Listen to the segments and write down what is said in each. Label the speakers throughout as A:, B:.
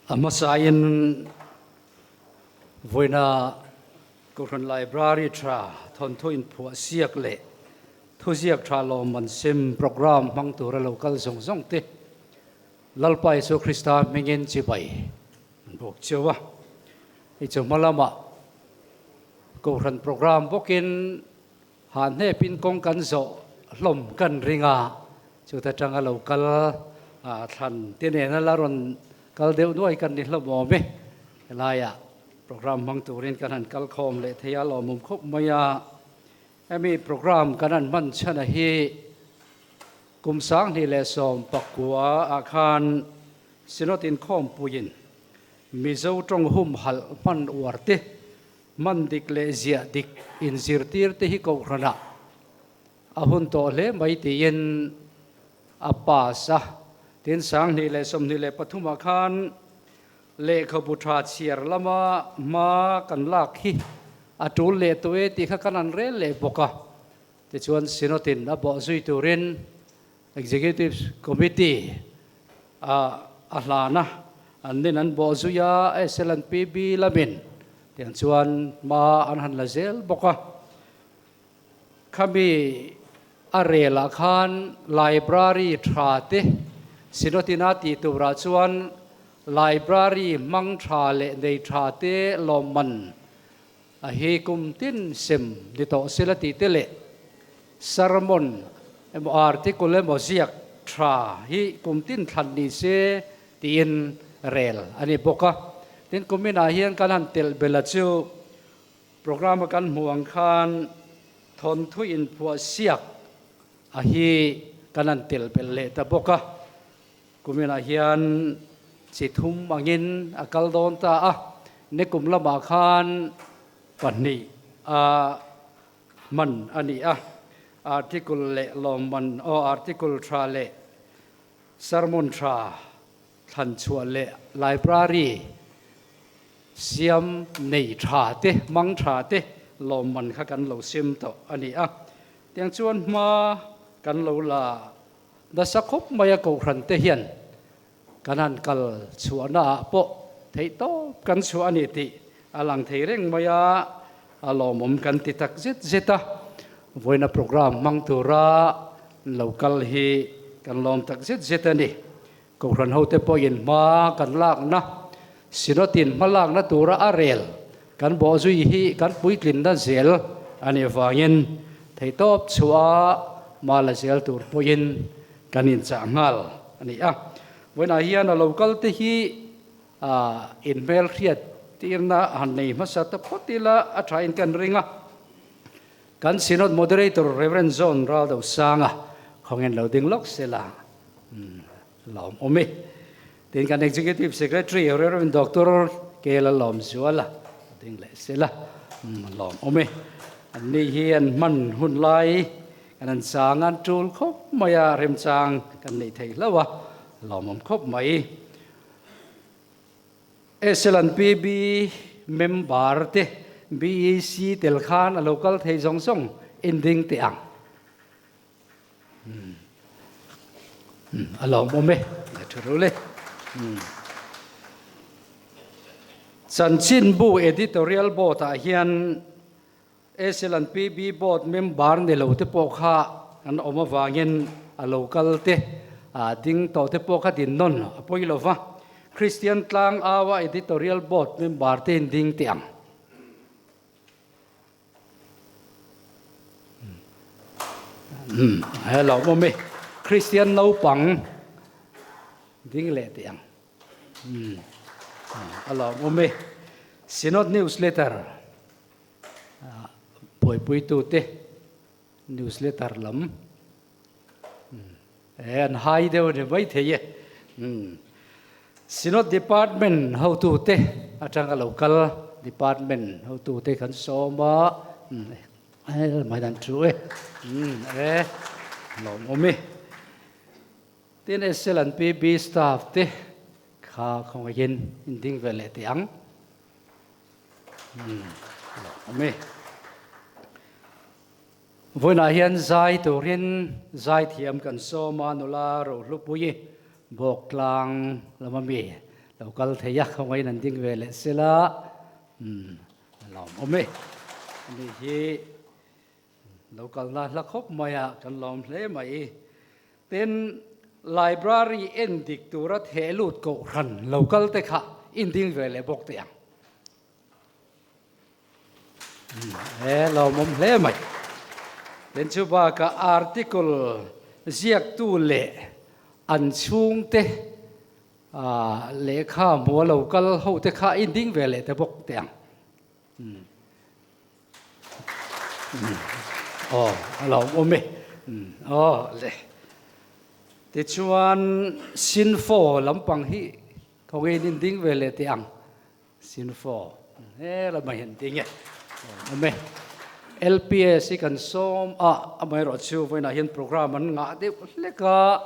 A: Amasayan voina Koran library tra thon thoin phua siak le thu siak tra lo man sim program mang tur local song song te lalpai so Krista mengen chi bai bok chewa I chomalama Koran program bokin han he pin kong kan zo hlom kan ringa chu ta tanga local than tene na laron kal deu noi kan ni hlom me laya program mang turin kanan kal khom le thaya lo mum khop maya ami program kanan man chana hi kum sang ni le som pakwa akhan sinotin khom puyin mizo tong hum hal man warte man dik le zia dik in zirtir te hi ko rana ahun to le mai ti yen apa sa tin sang ni le som ni le pathuma khan le khabutra chiar lama ma kan lak hi atul le towe ti kha kanan re le boka te chuan sinotin na bo zui turin executive committee ahlana anin an bo zuya SLNPB lamin tiang chuan ma an han la zel boka khami arela khan library thate sinotina ti tura chuan library mang tha le nei tha te loman a he kum tin sem ni to selati te le sermon em article mo ziak tha hi kum tin than ni se tin rel ani boka tin kumina hian kan han tel bela chu program kan muang khan thon thu in phua siak a hi kan han tel bel le ta boka kumina hian si thum mangin akal don ta ne kum lama khan pani man ani article le lomman o article tra le sermon tra than chua le library siam nei tra te mang tra te lomman kha kan lo sim to ani tiang chuan ma kan lo la da sakhop maya ko ran te hian kanan kal chuana po thei to kan chuani ti alang thei reng maya alomom kan ti tak zet zeta voina program mang tura local hi kan lom tak zet zetani ko ran hote po in ma kan lak na sinotin malak na tura arel kan bo zui hi kan puitlin na zel ani wangin thei top chua mala zel tur poin kanin changal ani when I hear a local te hi in bel khiat tirna hanei masata potila a train kan ringa kan synod moderator Reverend John Raldo sanga khongen loading lok sela lom ome tin kan executive secretary Reverend Dr. Kela lom suala ding le sela lom ome ani hian man hun lai kan sangan tul khop maya rem chang kan nei thei lawa lomom khop mai SLNPB member te BEC tel khan a local thei zong song ending te ang alom ome thurule chanchin bu editorial board a hian SLNPB board member ne lo te po kha an oma wangin a local te ding to te po kha din non poilova Christian tlang awa editorial board member te ding tiang hello mome Christian no pang ding le tiang hello mome synod newsletter poi tu te newsletter lam and hai deu de vai theye synod department how to te atanga local department how to te kan soma mai dan true lom ome tin SLNPB staff te kha khong yen ding vele tiang ome voina hian zai turin zai thiam kan so manula ro lupui bok lang lamami local theya khawai nan ding vele sela lom ome ni hi local na la khop maya kan lom hle mai ten library en dik tura thelut ko ran local te kha in ding vele bok te ang lom hle mai ten chu ba ka article ziak tu le an chung te lệ kha mua local hậu te kha in ding về lệ te bok tiang alo ome lệ te chuan sin fo lampang hi không in ding về lệ tiang sin fo la mai hin ding ome LPS kan som amai ro chu voina hian program an nga de leka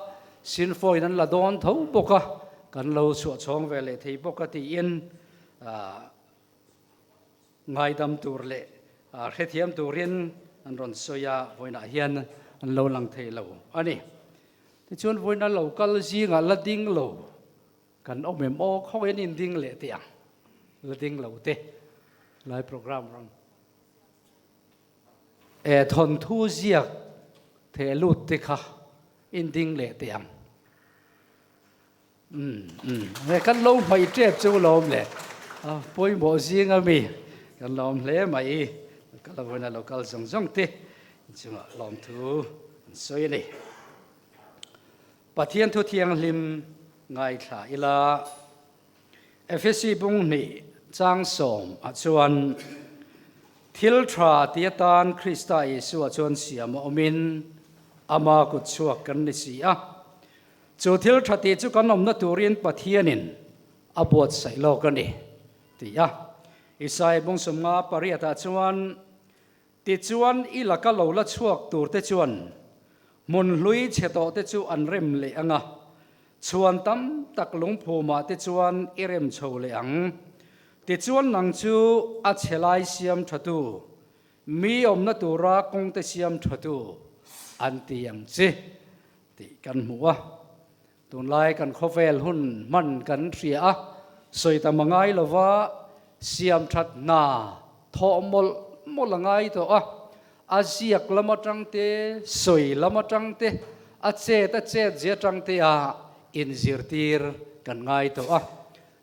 A: sin fo in la don tho boka kan lo chu chong ve le thei boka ti in ngai dam tur le khethiam turin an ron soya voina hian an lo lang thei lo ani ti chun voina local ji nga la ding lo kan omem o khoin in ding le tiang la ding lo te lai program ron thon thu ziak the lut te kha in ding le tiang kan lo mai trep chu lom le poi mo zinga mi kan lom hle mai kan lo na local zong zong te chunga lom thu soi ni pathian thu thiang lim ngai thla ila FSC bung ni chang som a chuan thil thra tiatan Krista Yesu a chuan siam omin ama kut chuak kan ni si a chu thil tha ti chu kan om na turin pathianin abot sai lo kan ni ti a isai bung somnga pariata chuan ti chuan ilaka lo la chuak tur te chuan mun hlui cheto te chu an rem le anga chuan tam tak lung phuma te chuan irem chho le ang ti chuan nang chu a chelai siam thatu mi om na tura kong te siam thatu an ti yang che ti kan muwa tun lai kan khovel hun man kan ria soi ta mangai lova siam that na tho mol ngai to a ziak lama tang te soi lama tang te a che ta che je tang te in zirtir kan ngai to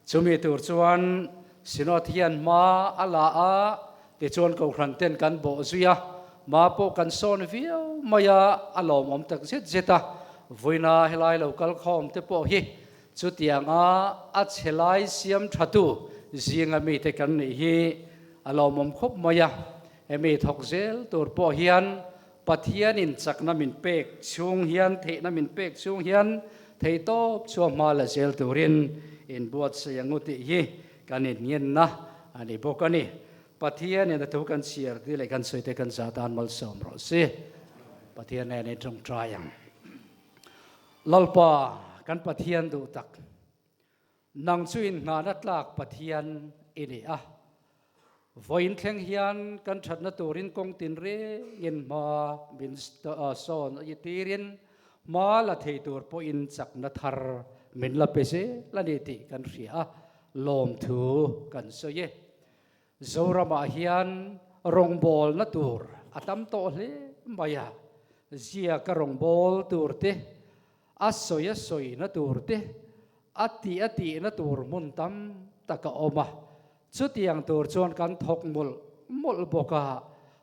A: chumi tur chuan sinothian ma ala te chuan ko khran ten kan bo zuya ma po kan son vio maya alom om tak zeta voina helai local khom te po hi chutianga a chelai siam thatu zinga mi te kan ni hi alom om khop maya emi thok zel tur po hian pathian in chakna min pek chung hian the na min pek chung hian thei to chuam ma la zel turin in buat sayanguti hi kanin ngien na ani bokani pathian in the kan siar ti le kan soite kan zatan mal som ro se pathian ne trong trayang lalpa kan pathian du tak nang chuin nga na tlak pathian ini voin thleng hian kan thatna turin kong tin re in ma bin son yitirin ma la thei tur po in chakna thar min la pese la ni ti kan ria lom thu kan soye zorama hian rongbol na tur atam to hle maya zia ka rongbol tur te asoya soi na tur te ati na tur mun tam taka oma chutiang tur chuan kan thok mul boka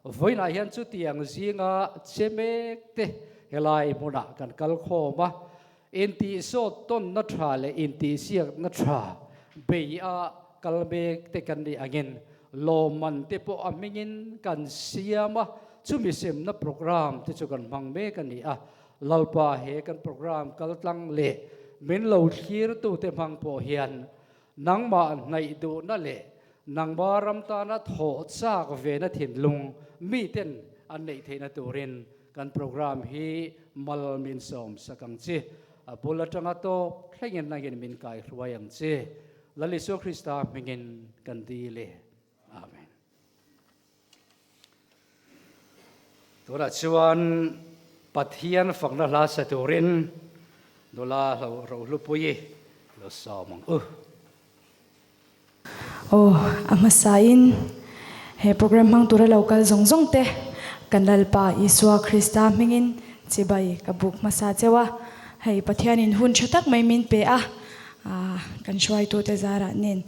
A: voina hian chutiang zinga chemek te helai muna kan kal khoma inti so ton na tha le inti siak na tha beia kalmek te kan ni angin lo man te po amingin kan siama chumi sem na program te chu kan mangme kan ni lalpa he kan program kaltlang le min lo thir tu te mang po hian nangma nai du na le nang baram ta na tho chak ve na thin lung mi ten an nei theina turin kan program hi mal min som sakang chi apula tanga to thlengin nangin min kai hruayang che laliso Krista mingin kan di le amen tora chuan pathian fakna la sa turin dola ro lupui lo somang
B: Oh, amasain he program mang tura local zong te kanlalpa Iswa Krista mingin chibai kabuk masa chewa hei pathianin hun thatak mai min pe a kan shwai tu te zara nin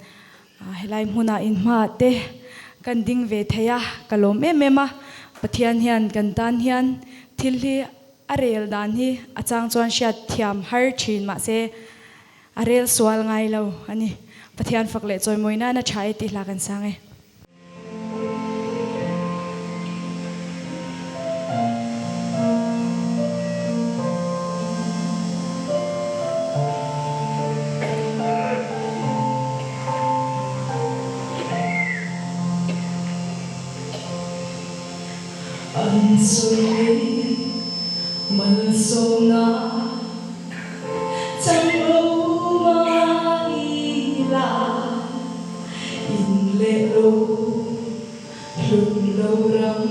B: helai huna in ma te kan ding ve theya kalom emema pathian hian kan tan hian thil hi arel dan hi achang chuan shat thiam har thin ma se arel swal ngai lo ani pathian fakle choi moina na thai ti hla kan sange
C: Ansuri malsona changlo maila inlelo lung lo ram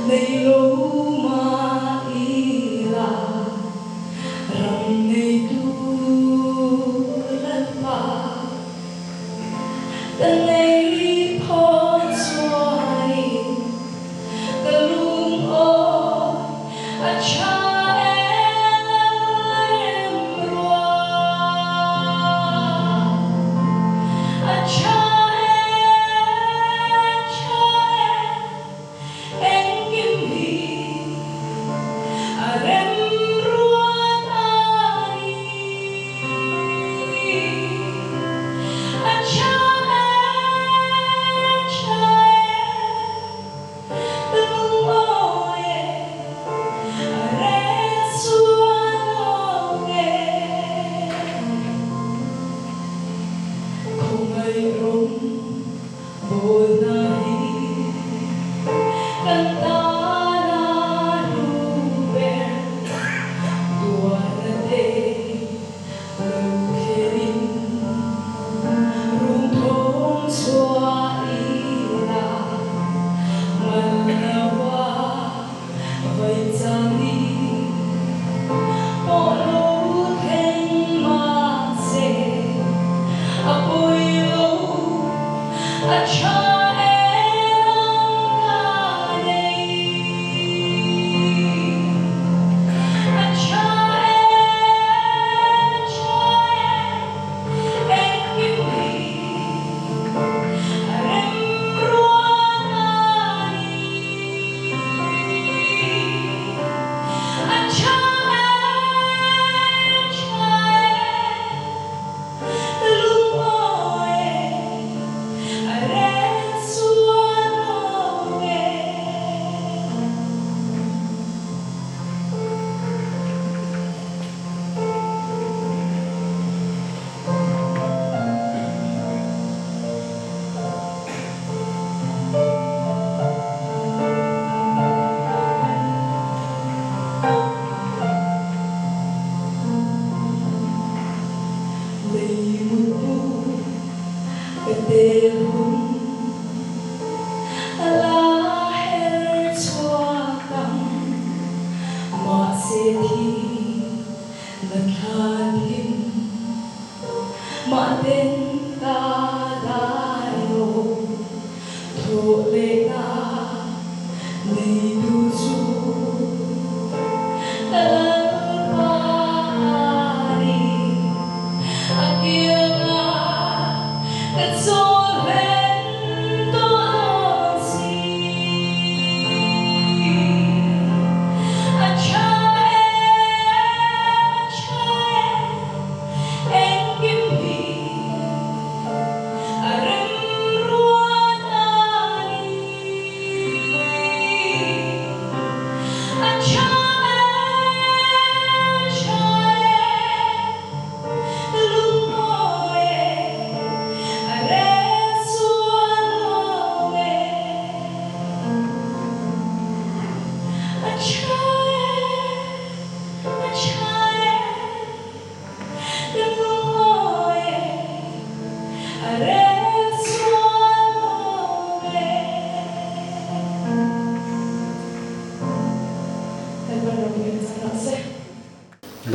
C: nei lo maila ram nei tu lapa nei pho chuai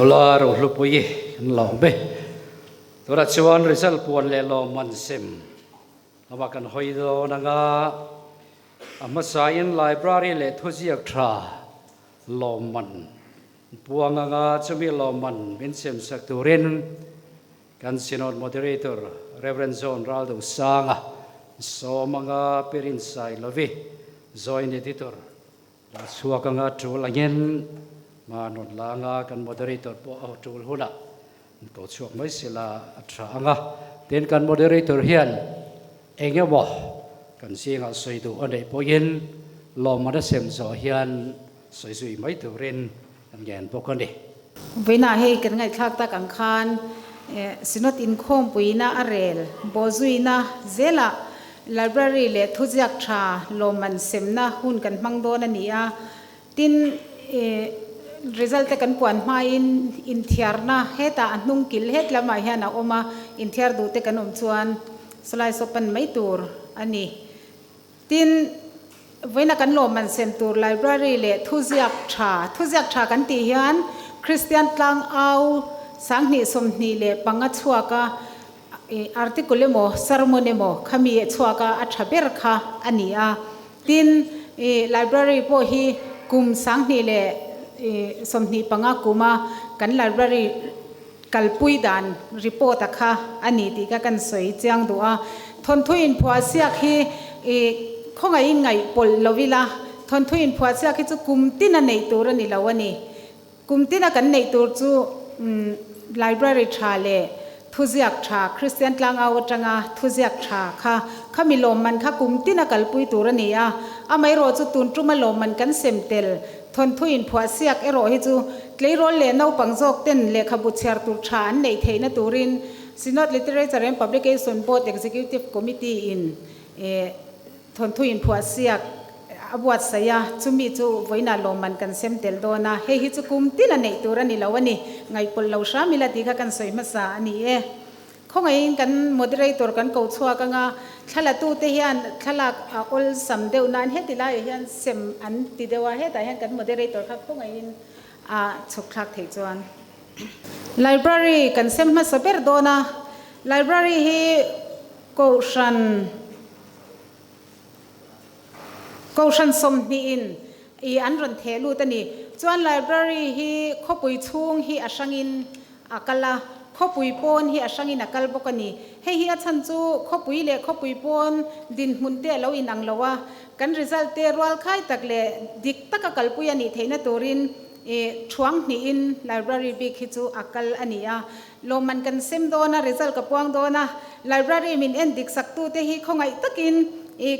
A: dollar or lupoi kan lau be ตัวรัชวันริซัลปวนเลโลมันเซมอามากันหอยโดนังอามาสายินไลบรารีเลทุจิยักทราโลมันปวงจะมีโลมันเป็นเซมสักตัวเรนกันซินอดโมเดเรเตอร์เรเวรนโซนรัลดูสังโซมังเปรินไซลวีจอยเนติตอร์สัวกังจูลเงินมาหนุนลางกันโมเดเรเตอร์ปอจูลหุละก็ช่วงไม่สิละทรางเต็นกันโมเดเรเตอร์เฮียนเองยังบอกกันเสียงสวยดูอันใดพอเย็นลมมันเสียงสวยเฮียนสวยๆไม่ตัวเรนกันแกนพวกกันดิ
D: เวลาให้กันไงทักตะกังคานสินอตินคมปุยนาอเรลบอซุยนาเซล่าไลบรารีเลทุจักชาลมมันเซมนาหุ่นกันมังโดนันนี่ตินresult กันปวนมาอินเทียร์นะเฮตาอันนุ่งกิลเฮตละมาเฮนะออกมาอินเทียร์ดูเตกันอมชวนสไลด์สปันไม่ตูร์อันนี้ตินเวนักันลมมันเซมตูร์ไลบรารีเลทุจักชากันตีเฮียนคริสเตียนตลังเอาสังนิสมนีเลปังชัวกาอาร์ติคุลโมซาร์โมเนโมขมีชัวกาอัชเบร์ค่ะอันนี้ตินไลบรารีพอฮีกุมสังนีเลสมนีปังกุมากันไลบรารีกัลปุยดานรีพอร์ตค่ะอันนี้ที่กันสวยจังดูทนทุยนพัวเสียคีข้องไงปลลวิลาทนทุยนพัวเสียคีจะกุมตินันในตัวนี่ละวันนี้กุมตินักันในตัวจูไลบรารีชาเลทุจิยักชาคริสเตียนตลังเอาจังทุจิยักชาค่ะข้ามีลมมันข้ากุมตินักลปุยตัวนี่ไม่รอจุตุนจุมาลมมันกันเซมเตลทนทุยนผัวเสียกรอให้จูเลยรอเลนเอาปังจอกเต้นเลขบุตรเชียร์ตุชานในเทนตูรินซินอดลิเทเรเจอร์แอนด์พับลิเคชันบอร์ดเอ็กซิคิวทีฟคอมมิตี้อินทนทุยนผัวเสียกอบวัดสยาจุมีจูไว้นาลมมันกันเซมเตลโดนะเฮฮิจุกุมตินันในตัวนี่แล้ววันนี้ไงปนเราชามิลาติกันสวยมาสานี่ข้องไงกันโมเดเรเตอร์กันเขาชัวกันขลัดตู้เทียนขลัดอลสัมเดวนันเฮติลาเฮียนเซมอันติเดวาเฮแต่เฮียนกันโมเดเรเตอร์ครับข้องไงฉุกคลักเทจวนไลบรารีกันเซมมาสเปร์โดนะไลบรารีฮีโกชันสมนีอินอันรันเทลูตันี่จวนไลบรารีฮีขบุยชุ่งฮีอัชงินกัลลาขบุยปนฮีอัชงินกัลบกันี่เฮียชันจูขบุยเล่ขบุยปนดินมุนเตะเราอินังละวะกันริซัลเตรัลค่ายตักเล่ดิกตักกัลปุยนี่เทนตัวรินช่วงนี้อินไลบรารีบิกฮิจูกัลอันนี้ลมมันกันเซมโดนะริซัลกับปวงโดนะไลบรารีมินเอ็นดิกสักตัวเตฮีคงไงตักิน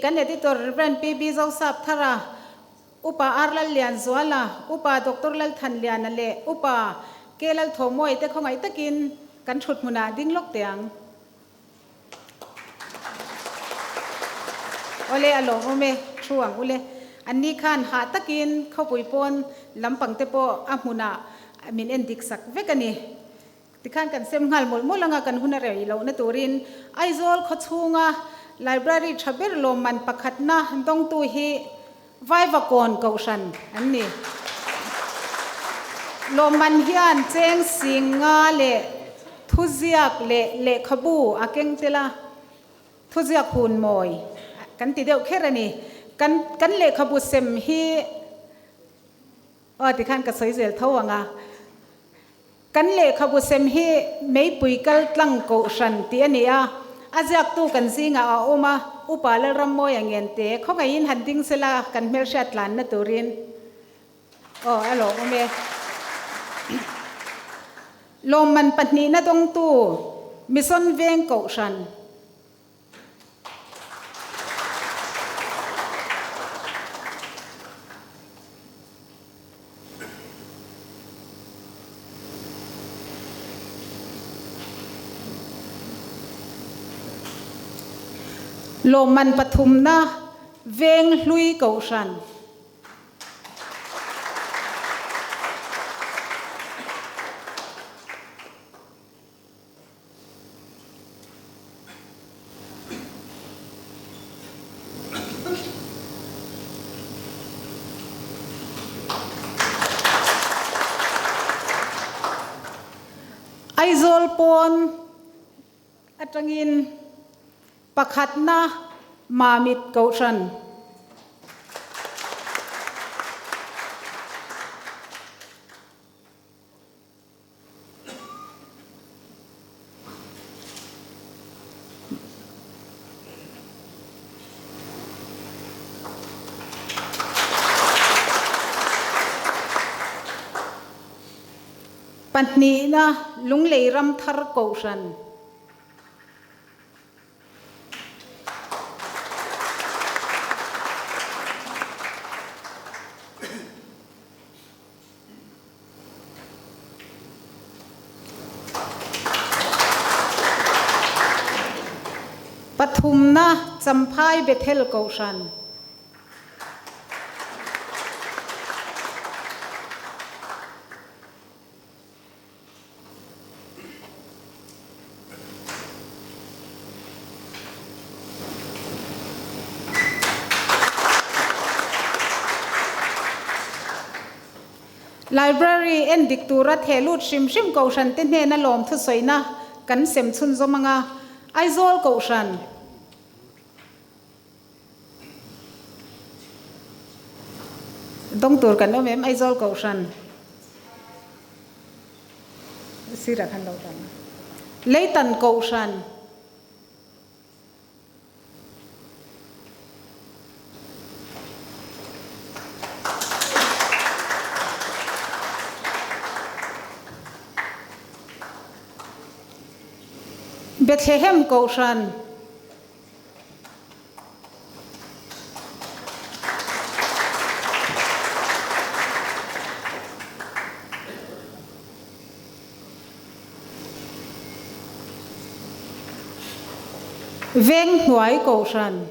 D: กันเอดิตอร์เรนปีบีเจ้าสับทาราอุปอาร์ลัลเลียนสวาลาอุปด็อกเตอร์ลัลทันเลียนนั่นแหละอุปเกลัลโทมวยแต่ของไอ้ตะกินกันชุดมุนาดิ้งลกเตียงโอเลอโลโอเมช่วงโอเลอันนี้ขันหาตะกินเข้าปุยปนลำปังเตปอมุนามินเอ็นดิกสักเวกันนี่ที่ขันกันเซมหัลหมดมุลังกันหุนอะไรเราในตัวรินไอโซลขดชูงาไลบรารีชับเบอร์ลมมันประคัดนะต้องตัวฮีไววกอนเกาชันอันนี้ลมมันเฮียนเจงสิงงาเลทุเจียกเลขบูอาเก่งเตล่าทุเจียกหุ่นมอยกันติเดียวแค่นี้กันเลขบูเซมฮีที่ขันกับสวยเสียเท่าว่างกันเลขบูเซมฮีไม่ปุยกัลตั้งเกาชันที่อันนี้อาจากตู้กันซิงโอมาอุปาลรำมอยอย่างเงี้ยเตะเขาไงยินหันดิ้งเสลากันเมลชัดหลานนะตัวรินฮัลโหลโอเมลมมันปัจนีนะตรงตู้มิซอนเวงเกาชันลมมันปฐุมนะเวงลุยเกาชันไอโซลปอน atangin pakhatna mamit kaushan Pantni na lunglei ram thar kaushan Pathum na champhai bethel kaushan Library en diktura thelut shim kaushan te hne na lom thu soina kan sem chun zomanga aizol kaushan dong tur kan omem aizol kaushan sira khan lo tan leitan kaushan Bethlehem kaushan Veng Huai kaushan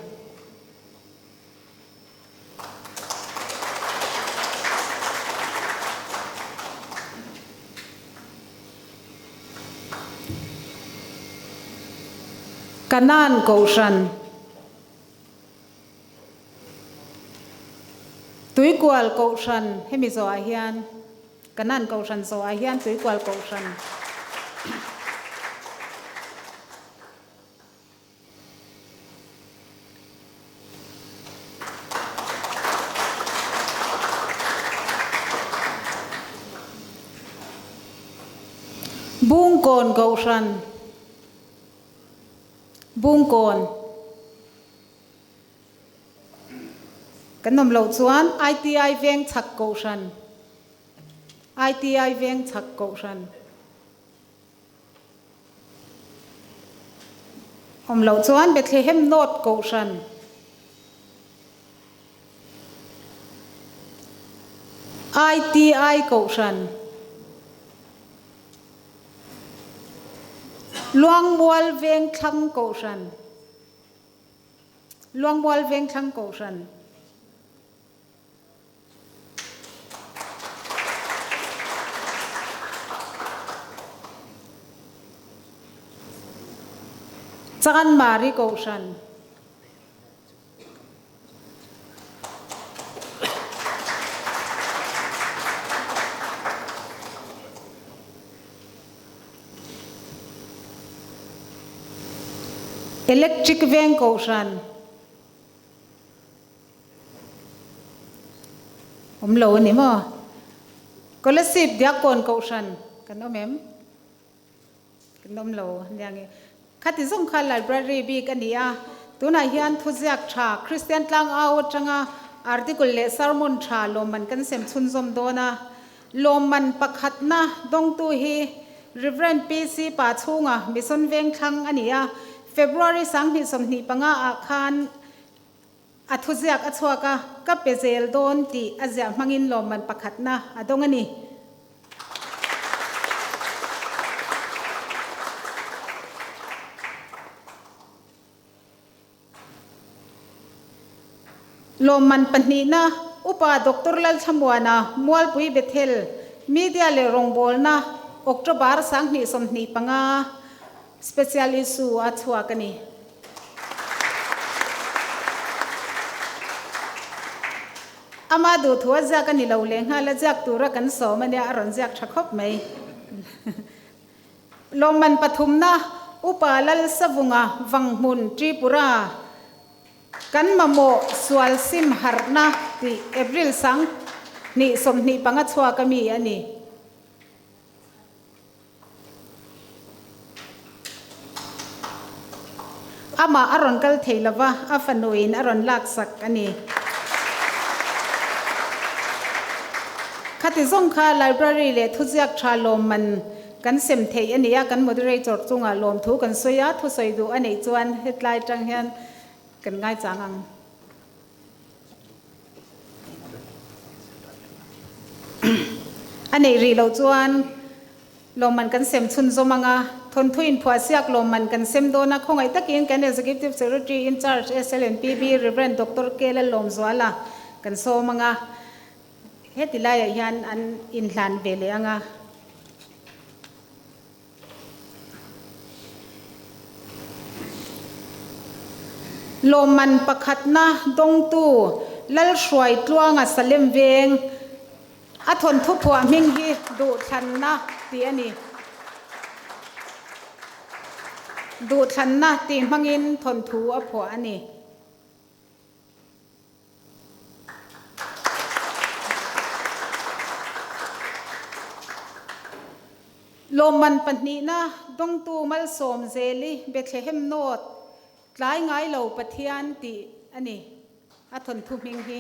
D: Kanan kaushan Tuikwal kaushan hemi zo ahian Kanan kaushan zo ahian tuikwal kaushan Bungkon kaushan Bungkon Kanom lo chuan ITI veng chak kaushan ITI veng chak kaushan lo chuan Bethlehem North kaushan ITI kaushan Luangmual veng thlang kaushan Luangmual veng thlang kaushan Chakan Mari kaushan Electric veng kaushan lo ni mo Kolasip diakon kaushan kanomem kanom lo nyangi khati zong kha library bi kania tuna hian thuziak tha Christian tlang out changa article le sermon tha loman kan sem chun zom dona loman pakhatna dong tu hi Reverend PC pa chunga mission veng thlang ania February sang hi somni panga akhan athuziak achhuaka ka pezel don ti azia mangin loman pakhatna adongani loman panina upa Dr. Lal Chamwana mual pui Bethel media le rongbol na October sang ni somni panga special issue achhuakani amadu thua zakani lo lengha la jak tura kan so mania aron jak thakop mai loman pathumna upa lal savunga wangmun Tripura kan mamo swal sim harna ti April sang ni somni pangatwa kami ani ama aron kal theilawa afanoin aron laksak ani khati zong kha library le thuziak thalom man kan sem thei ania kan moderator chunga lom thu kan soya thu soidu ani chuan headline tang hian kan ngai changang anei ri lo chuan loman kan sem chun zomanga thon thuin phuasiak loman kan sem dona khongai takin kan executive secretary in charge SLNPB Reverend Dr. Kela Lomzwala kan so manga hetilaya hian an in hlan vele anga loman pakhatna dongtu lal hruai tluanga salem veng a thon thu phwa ming hi du thanna ti ani du thanna ti mangin thon thu a phwa ani loman panni na dongtu mal som zeli Bethlehem not tlai ngai lo pathian ti ani a thon thu ming hi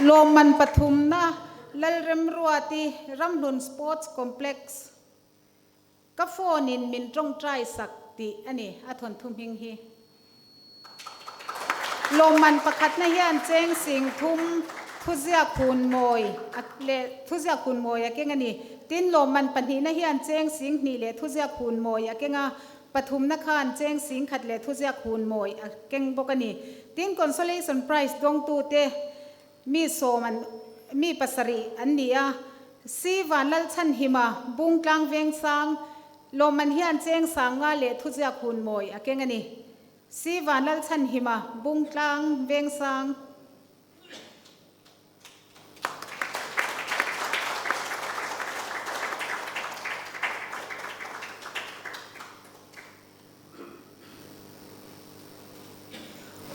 D: loman pathum na lalrem ruati ramlun sports complex ka phone in min trong trai sakti ani a thon thum hing hi loman pakhat na hian cheng sing thum thuzia khun moi le thuzia khun moi akeng ani tin loman panhi na hian cheng sing ni le thuzia khun moi akenga pathum na khan cheng sing khat le thuzia khun moi akeng bokani tin consolation prize dong tu te mi soman mi pasari annia si wanal chan hima bungtlang veng sang loman hian cheng sanga le thuzia khun moi akeng ani si wanal chan hima bungtlang veng sang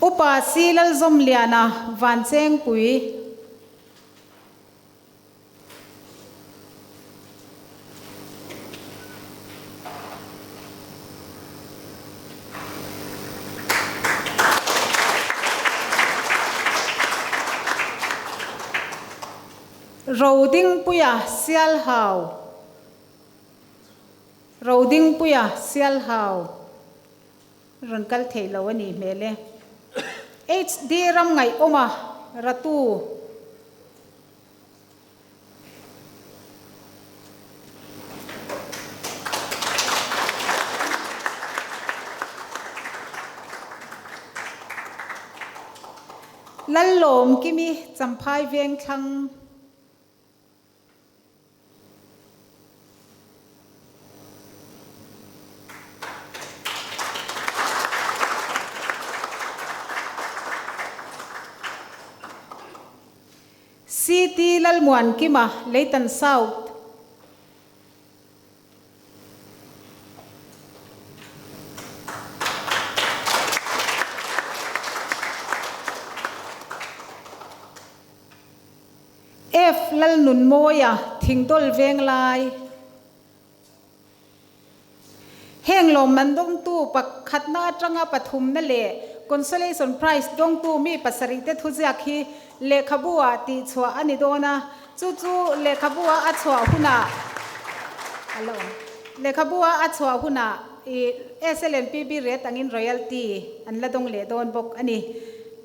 D: upa silal zom liana van cheng pui roding puya sial hau roding puya sial hau rankal theilo ani mele HD ram ngai oma ratu lalom kimi champhai veng thang City lalmuan kima Leighton South F lal nun moya thingtol veng lai heng lom man dong tu pakhat na atanga pathum na le consolation prize dong tu mi pasari te thuzia khi le khabua ti chwa ani dona chu chu le khabua a chwa huna hello le khabua a chwa huna e SLNPB rate angin royalty an la dong le don bok ani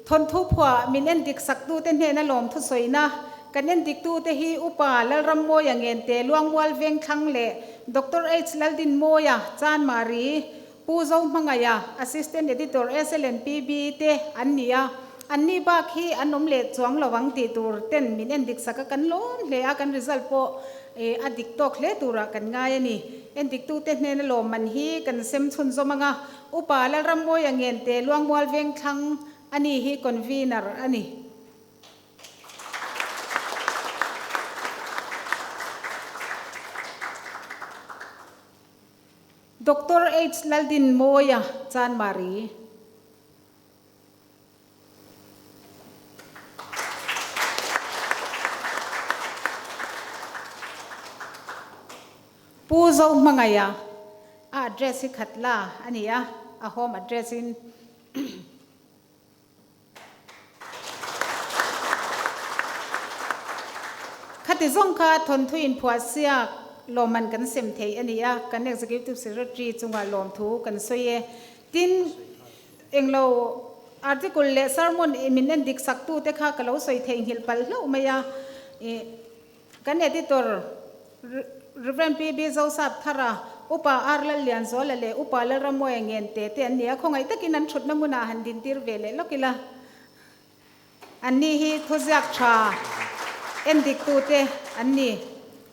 D: thon thu phwa minen dik sak tu te hne na lom thu soina kanen dik tu te hi upa lal ram mo yangen te luang wal veng thang le Dr. H Laldin moya chan mari pu zo mangaya assistant editor SLNPB te annia anni ba khi anom le chuang lawang ti tur ten min en dik saka kan lon le a kan result po adik tok le tura kan ngai ani en dik tu te hne na lom man hi kan sem chun zomanga upa la ramoi angen te luang mual veng thang ani hi convener ani Dr. H. Laldin Moya Chan Mari Puzo mangaya address khatla ania a home address in khati zongkha thon thuin phuasia loman kan sem thei ania kan executive secretary chunga lom thu kan soye tin englo article le sermon eminent dik saktu te kha kalo soi thei hil pal lo maya kan editor Reverend P.B. Joseph Thara upa arla lian zola le upa la ramoy ngen te ania khongai takinan thut namuna handin tir vele lokila anni hi thuzak tha endik tu te anni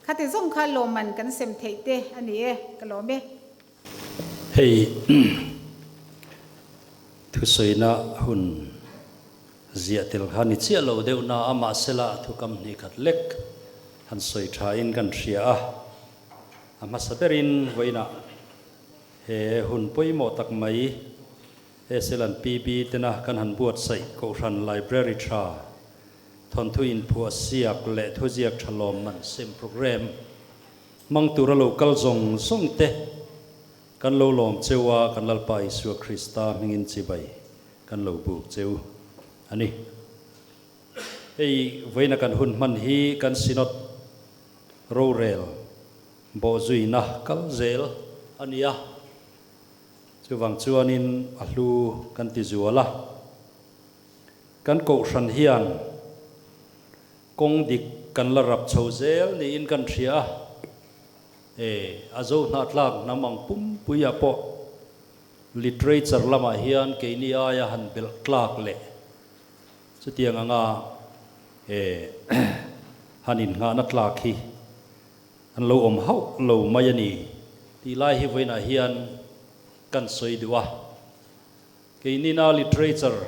D: khati zong kha loman kan sem theite ani e kalome
A: hei thu soina hun zia tel khani chia lo deu na ama sela thu kam ni khat lek han soi tha in kan thria ama saberin voina he hun poimo tak mai he selan pb tena kan han buat sai ko ran library tha thon thu in phua siak le thu jiak thalom man sem program mang tura local zong song te kan lo lom chewa kan lalpa isu krista mingin chibai kan lo bu cheu ani ei voina kan hun man hi kan sinot rorel bo zuina kal zel ania chuwang chuanin alu kan ti zuala kan ko ran hian kong dik kan la rap chho zel ni in kan thria azo na tlak namang pum puya po literature lama hian ke ni aya han bel tlak le chutiang anga hanin nga na tlak hi an lo om hau lo mayani ti lai hi voina hian kan soi duwa ke ni na literature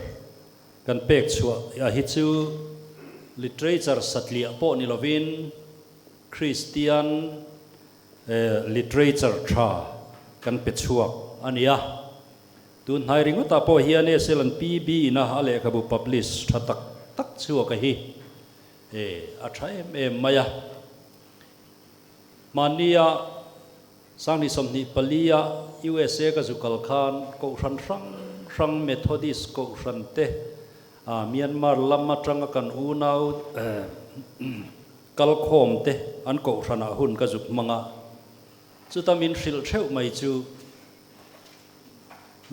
A: kan pek chua ya hi chu literature satlia po ni lovin Christian literature tha kan pe chuak ania tun hai ringo ta po hian e selan pb na ale ka bu publish tha tak tak chuak hi a thai em maya mania sangni somni palia USA ka zukal khan ko ran rang methodist ko ran te Myanmar lama tranga kan unau kal khom te an ko rana hun ka zuk manga chutamin hril theu mai chu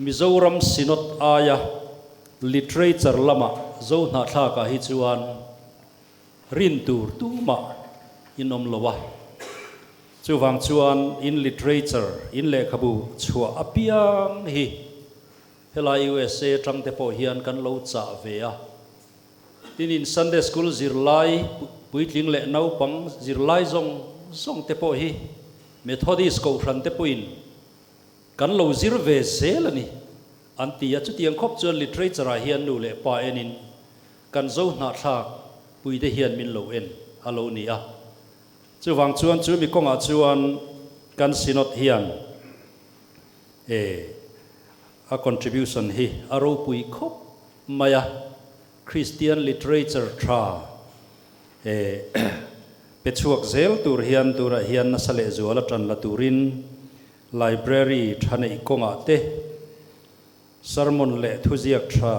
A: Mizoram Sinot aya literature lama zo na tha ka hi chuan rin tur tu ma inom lowa chuwang chuan in literature in lekhabu chua apiang hi hela USA tang te po hian kan lo cha ve a tin in Sunday school zirlai puitling le nau pang zirlai zong te po hi Methodist ko ran te poin kan lo zir ve zel ani anti ya chutiang khop chuan literature a hian nu le pa enin kan zo na tha puide hian min lo en alo ni a chuwang chuan chu mi konga chuan kan sinot hian a contribution hi aro pui khop maya Christian literature tha pechuak zel tur hian tura hian na sale zuala tan la turin library thane konga te sermon le thuziak tha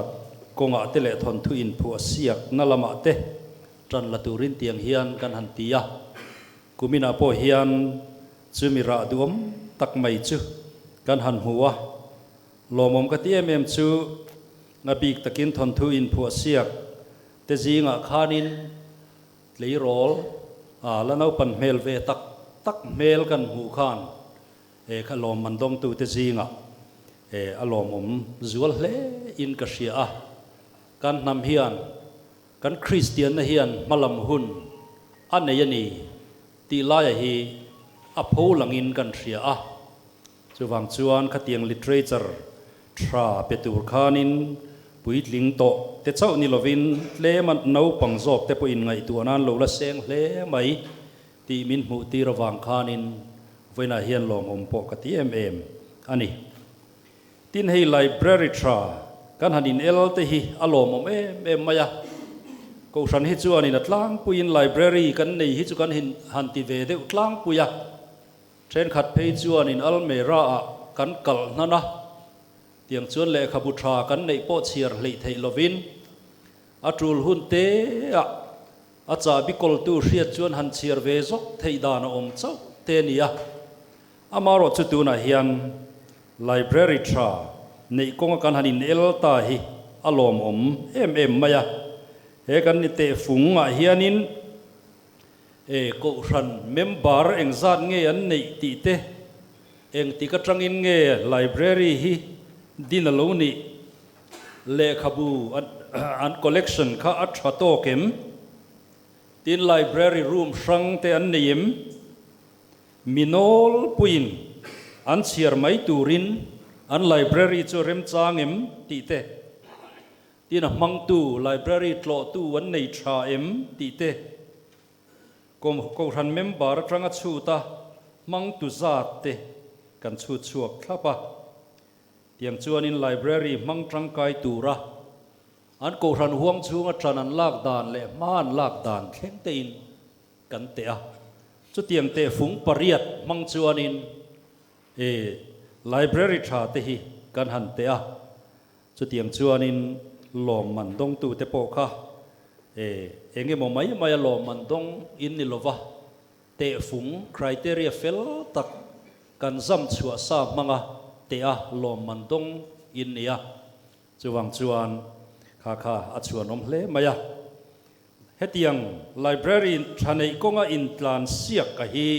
A: konga te le thon thu in phu asiak na lama te tan la turin tiang hian kan han tia kumina po hian chumira duam tak mai chu kan han huwa lomom ka tiam chu ngabik takin thon thu in phu asiak te zinga khanin leirol lanau pan mel ve tak mel kan hu khan khalom mandong tu te zinga alom zual hle in ka ria kan nam hian kan Christian na hian malam hun aneyani ti lai hi
E: a pho langin kan thria a chuwang chuan khatiang literature tra petur khanin puitling to te chau ni lovin tle man no pangjok te po in ngai tu anan lo la seng hle mai ti min mu ti rawang khanin voina hian lom om po ka ti em ani tin hei library tra kan hanin el te hi alom om em maya ko san hi chuan in atlang puin library kan nei hi chu kan hin han ti ve de tlang puya tren khat phei chuan in almera a kan kal nana tiang chuan le khabu tha kan nei po chiar hlei thei lovin atul hun te a cha bi kol tu hriat chuan han chiar ve zok thei dan om chau te nia amaro chu tu na hian library tra nei kong kan hanin el ta hi alom om em maya he kan ni te fung a hianin ko ran member engzat nge an nei ti te eng ti ka tangin nge library hi din alo ni le khabu an collection kha a thato kem tin library room sang te an neim minol puin an chiar mai turin an library chu rem changem ti te tin a mang tu library tlo tu an nei tha em ti te ko ran member atanga chu ta mang tu zat te kan chu chuak thlapa tiang chuan in library mang tangkai tura an ko ran huang chunga tran an lak dan le man lak dan thleng te in kan te a chu tiang te fung pariat mang chuan in library tha te hi kan han te a chu tiang chuan in lom man dong tu te po kha enge mo mai lom man dong in ni lova te fung criteria fel tak kan zam chua sa manga te a lom man dong in nia chuwang chuan kha a chuan om hle maya hetiang library thanei konga in tlan siak ka hi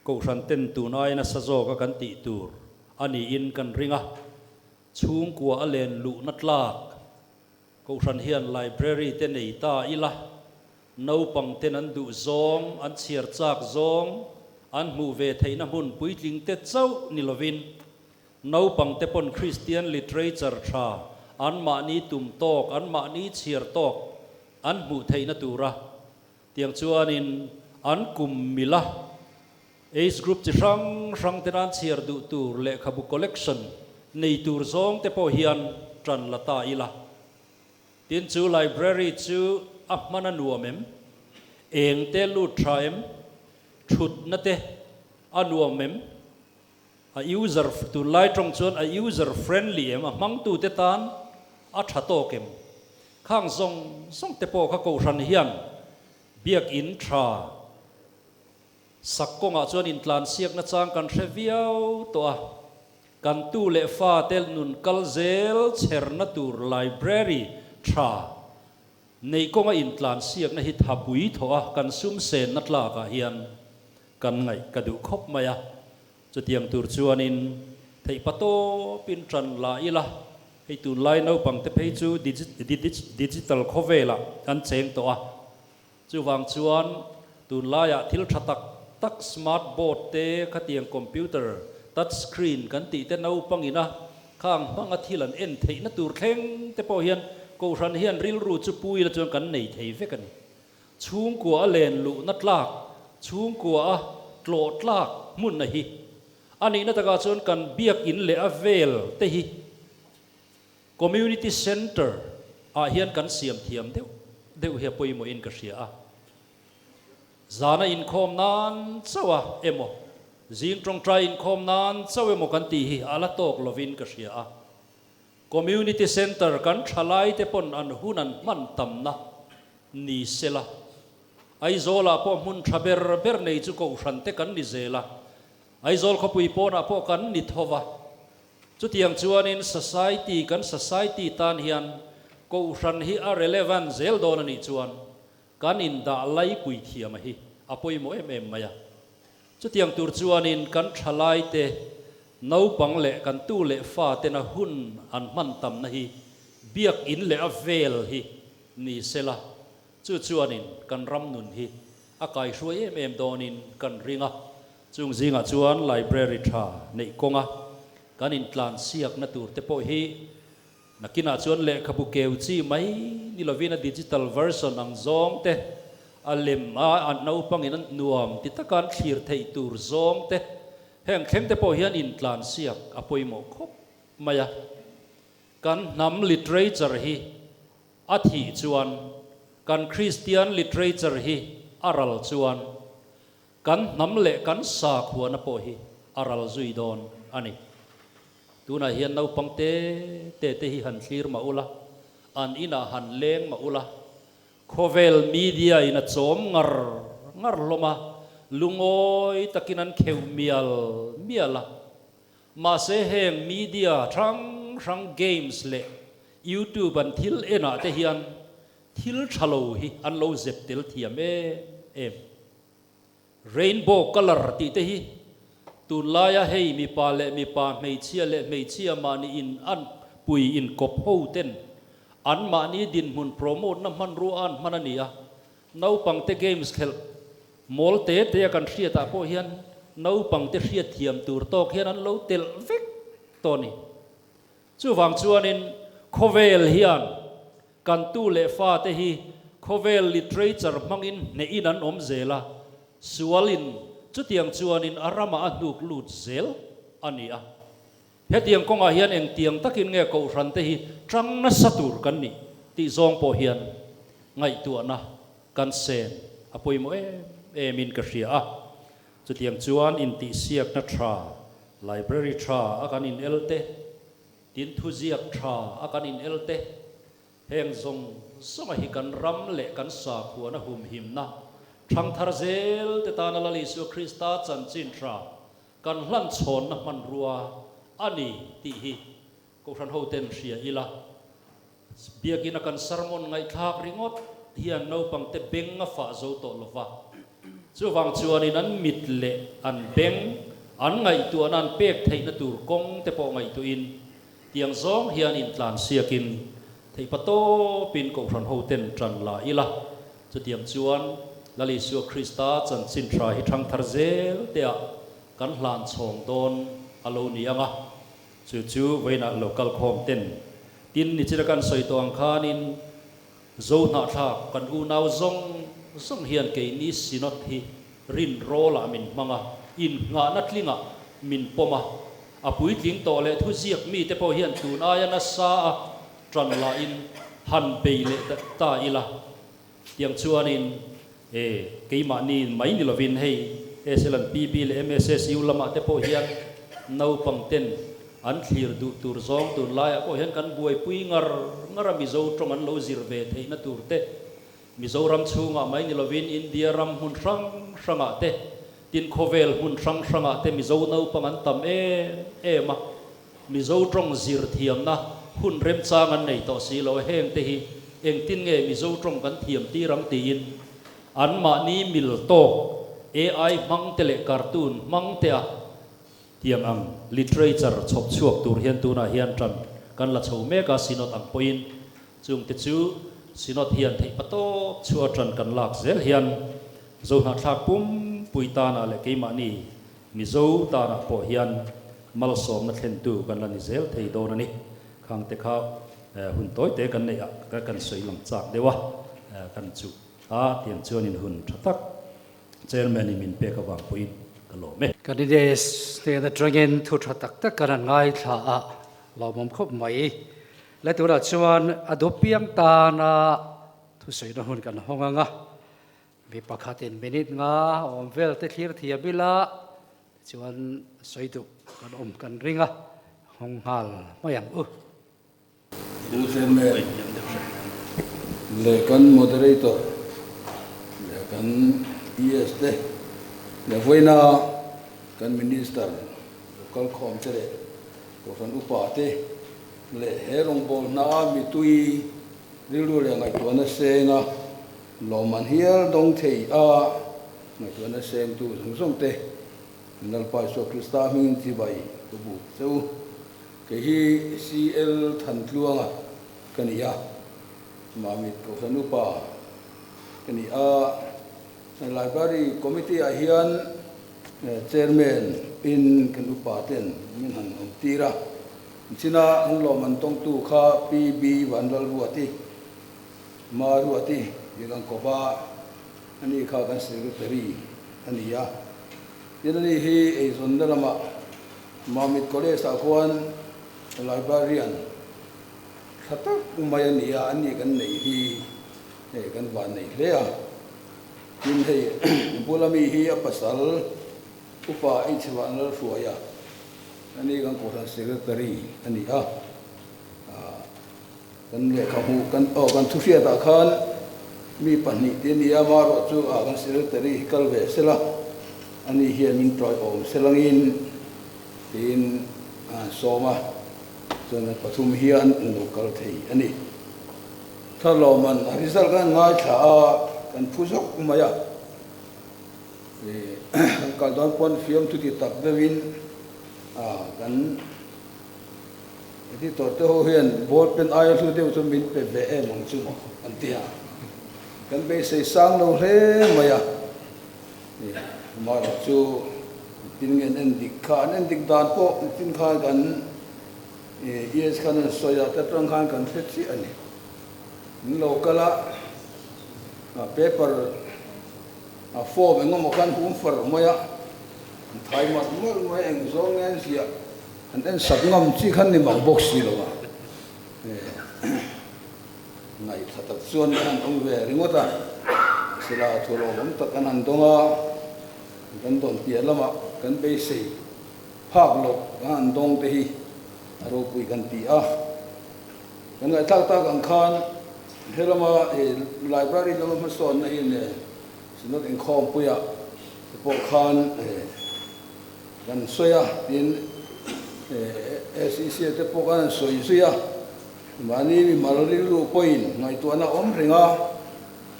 E: ko ran ten tu nai na sazo ka kan ti tur ani in kan ringa chung kwa alen lu na tlak ko ran hian library te nei ta ila no pang ten an du zong an chiar chak zong an mu ve theina hun puitling te chau ni lovin no pang te pon Christian literature tha an ma ni tum tok an ma ni chiar tok an mu theina tura tiang chuanin an kum mila age group chi rang te ran chiar du tur le khabu collection nei tur zong te po hian tran lata ila tin chu library chu ahmana nuamem eng te lu traem thut na te anuamem a user to lai trong chuan a user friendly em a mang tu te tan a thato kem khang song te po kha ko ran hian biak in tha sakkonga chuan in tlan siak na chang kan hreviau to a kan tu le fa tel nun kalzel cherna tur library tha nei konga in tlan siak na hi thabui thoa kan sum sen na tla ka hian kan ngai ka du khop maya chu tiang tur chuanin thei pato pin tran la ila hei tu lai no pang te phei chu digital khovela an cheng to a chu wang chuan tu la ya thil thatak tak smart board te khatiang computer touch screen kan ti te no pangina khang hanga thilan en thei na tur thleng te po hian ko ran hian ril ru chu pui la chuan kan nei thei ve kan chung ko a len lu na tlak chung ko a tlo tlak mun na hi ani na taka chuan kan biak in le avel te hi community center a hian kan siam thiam deuh he poimo in ka hria a zana in khom nan chawa emo zing trong trai in khom nan chawe mo kan ti hi ala tok lovin ka hria a community center kan thalai te pon an hunan man tam na ni sela ai zola po mun thaber ber nei chu ko ran te kan ni zela ai zol khopui po na po kan ni thova chu tiang chuan in society tan hian ko ran hi a relevant zel don ani chuan kan in da lai pui thiam hi apoi mo em maya chu tiang tur chuan in kan thalai te no pang le kan tu le fa te na hun an man tam na hi biak in le avel hi ni sela chu chuan in kan ram nun hi akai hruai em donin kan ringa chung zinga chuan library tha nei konga kan in tlan siak na tur te po hi nakina chuan le khabu keu chi mai ni lovina digital version ang zong te alim an no pangin an nuam ti takan thlir thei tur zong te heng khem te po hian in tlan siak apoi mo khop maya kan nam literature hi athi chuan kan Christian literature hi aral chuan kan nam le kan sa khuana po hi aral zui don ani tuna hian no pangte te hi han thlir ma ula an ina han leng ma ula khovel media ina chom ngar loma lungoi takinan kheu miala ma se heng media thang games le YouTube an thil ena te hian thil thalo hi an lo zep tel thiam em rainbow color ti te hi tun laya hei mi pa mei chia ma ni in an pui in kop ho ten an ma ni din mun promote na man ru an manania no pang te games khel mol te kan hria ta po hian no pang te hria thiam tur tok hian an lo tel vek toni chu wang chuan in khovel hian kan tu le fa te hi khovel literature mangin ne in an om zela sualin chu tiang chuan in arama anuk lut zel ania he tiang konga hian eng tiang takin nge ko ran te hi tang na satur kan ni ti zong po hian ngai tu na kan sen apoi mo min ka ria a chu tiang chuan in ti siak na tha library tha akan in elte tin thu ziak tha akan in elte heng zong songa hi kan ram le kan sa khuana hum him na thang thar zel te ta na la Jesu Krista chan chin tra kan hlan chon na man ruwa ani ti hi ko ran ho ten ria ila biagina kan sermon ngai thak ringot hian no pang te beng nga fa zo to lova chu wang chuan in an mit le an beng an ngai tu an pek theina tur kong te po ngai tu in tiang zong hian in tlan siakin thei pato pin ko ran ho ten tran la ila chu tiang chuan lali Jesu Krista chan chin tra hi thang thar zel te a kan hlan chong don alo ni anga chu veina local khom ten tin ni chira kan soi to ang khanin zo na tha kan u naw zong hian ke ni sinot hi rin rola min manga in nga na tlinga min poma apui tling to le thu ziak mi te po hian tu na ya na sa tran la in han pe le ta ila tiang chuanin keima ni mai ni lovin hei selan pp le mss ulama te po hian no pangten an thlir du tur zong tur lai po hian kan buai pui ngar mizo trong an lo zirve thei na tur te mizoram chunga mai ni lovin india ram hun ranga te tin khovel hun ranga te mizo no pang an tam ma mizo trong zir thiam na hun rem chang an nei to si lo heng te hi eng tin nge mizo trong kan thiam ti ram ti in an ma ni mil to ai mang tele cartoon mang te a tiang ang literature chop chuak tur hian tu na hian tran kan la chho me ka sinot ang point chung te chu sinot hian thei pato chua tran kan lak zel hian zo na thak pum puita na le keima ni mi zo ta na po hian mal som na thlen tu kan la ni zel thei do na ni khang te kha hun toy te kan nei a kan soi lam chak dewa kan chu tiang chuan in hun thatak chairman in min pe ka wang point kalo me
A: candidates te the dragon thu thatak tak kan ngai tha a lawmom khop mai le tura chuan adopiang ta na thu sei na hun kan honganga mi pakhatin minute nga omvel te thlir thia bila chuan soidu kan kan ringa honghal mayam
F: le kan moderator le kan EST le voina kan minister local khom chere ko san upate le herong bol na mi tui rilu le ngai to na senga lo man hial dong thei a ngai to na seng tu sung te nal pa so Krista min ti bai ko bu so ke hi CL than tluanga kania mamit ko sanu pa kani library committee a hian chairman in kan upaten min han tira china an lo man tong tu kha pb wanral ruati ma ruati yang ko ba ani kha kan secretary ani ya yanani hi e sondalama mamit college sa kwan librarian khata umayan ya ani kan nei hi e kan ba nei le a tin hei bulami hi apasal upa ichwanal fuaya ani kan ko secretary ani a kan le khamu kan kan thusia ta khan mi pani tin ya maro chu a kan secretary kalve sela ani hian min troi om selangin tin soma chona pathum hian local thei ani thaloman result kan ngai tha kan phusok maya kan don pon film tu ti tak devin kan ti to te ho hian bot pen ai thu te chu min pe be e mong chu an tia kan be sei sang lo hle maya ma chu tin ngen en dik khan en dik dan po tin kha kan yes khan soya ta trang khan kan fet si ani local paper form ngom kan hum for moya thai mat mol moi eng zong en sia and then sat ngam chi khan ni mang box si lo ngai thatat chuan kan ong ve ringota sila tholo bom tak kan an donga kan don pia lama kan be sei phak lo kan dong te hi aro pui kan ti a kan ngai tak tak ang khan helama library lama ma son na hin sinot in khom puya po khan kan soya tin SEC te po kan soya mani mi malori lu point ngai tu ana om ringa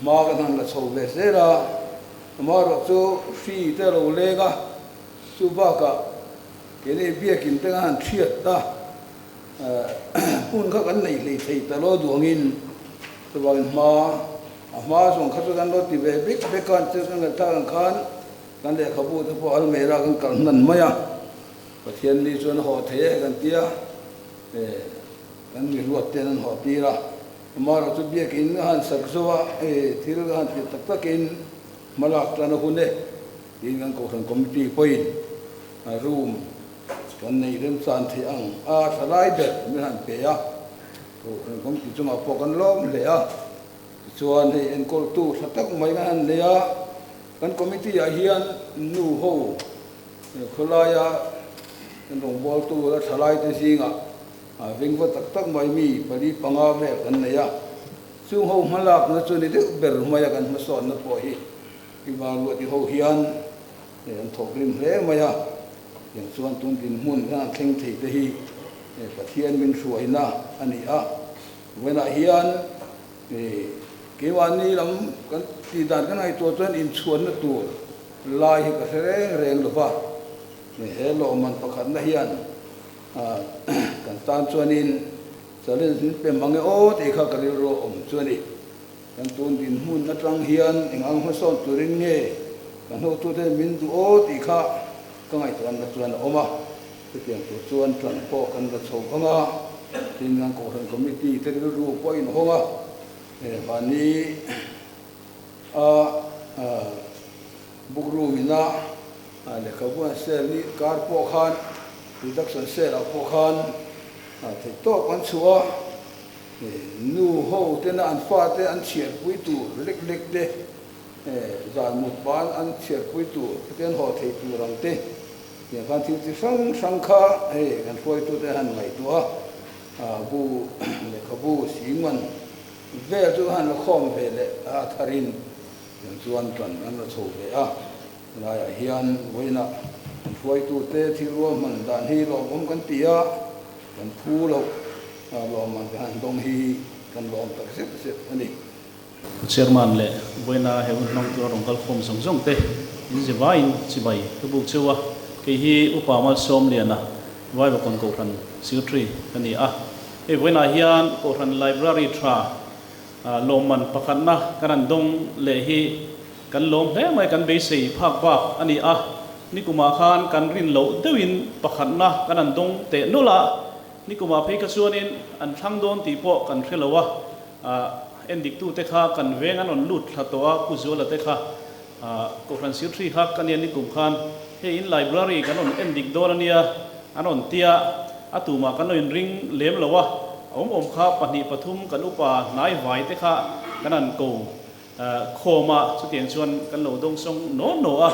F: ma kan la chho ve sera maro chu fi te lo lega chu ba ka kene bia kin te han thiat ta pun kha kan nei le thei ta lo duangin to ba ma song kha kan lo ti ve big be kan chu kan ta kan kan le khabu te po al mera kan kal nan maya pathian li chuan ho the kan tia kan mi ruat ten ho tira maro chu bia kin han sak sowa thil han ti tak takin malak tan hunde in kan ko san committee point room kan nei rem san thi ang salai de mi han pe ya ko committee chunga po kan lom le a chuan he en kol tu satak mai kan le a kan committee a hian nu ho khulaya kan rong bol tu la salai te singa vingwa tak tak mai mi pali panga ve kan ne ya chung ho malak na chu ni de ber maya kan ma son na po hi ki ba lu ti ho hian en thok lim hle maya yang chuan tun din mun ga theng thei te hi pathian min suai na ani a wena hian ke wani lam kan ti dan kan ai to chuan in chuan na tu lai hi ka reng reng lo ba he lo man pakhat na hian kan tan chuanin chalen sin pe mangi o te kha kali ro om chuani kan tun din mun na tang hian engang ho son turin nge kan ho tu te min du o ti kha ka ngai tuan na chuan oma te tiang tu chuan tlan po kan la chho anga tin ngang ko ran committee te ru po in honga bani bukru mina le khabu sel ni kar po khan reduction sel po khan te to kan chua nu ho te na an fa te an chiar pui tu lek lek de zan mut ban an chiar pui tu ten ho thei tu rang te ya kan ti sang sang kha kan foi tu te han mai tu bu le khabu singman ve tu han la khom ve le tharin yang chuan tran an la chho ve na ya hian voina foi tu te thi ro man dan hi lo bom kan tia kan phu lo lo man kan dong hi kan lom tak set ani
E: chairman le voina he un nong tu rong kal khom song song te in je vai chi bai tu bu chewa ke hi upama som liana vai ba kon ko ran secretary ani e voina hian ko ran library tra loman pakhanna kanan dong le hi kan lom hle mai kan be sei phak ba ani
G: นี่กุมาขานกันรินโลเดวินปะขันนะกันอันตรงเตะนู่นละนี่กุมาเพกส่วนนี้อันทั้งโดนตีโปกันเทลวะเอ็นดิกตูเตค่ะกันเวงันอันลุดขัดตัวกุโจละเตค่ะก็ฟรันซิลทรีฮักกันยันนี่กุมขานเฮอินไลบรารีกันอันเอ็นดิกโดนเนี่ยอันอันเตียอตุมากันอันริงเลี้ยมละวะอมข้าปนิปทุมกันอุปานายไหวเตค่ะกันอันกูโคมาสุดเตียงชวนกันโหลดงทรงโนโนอะ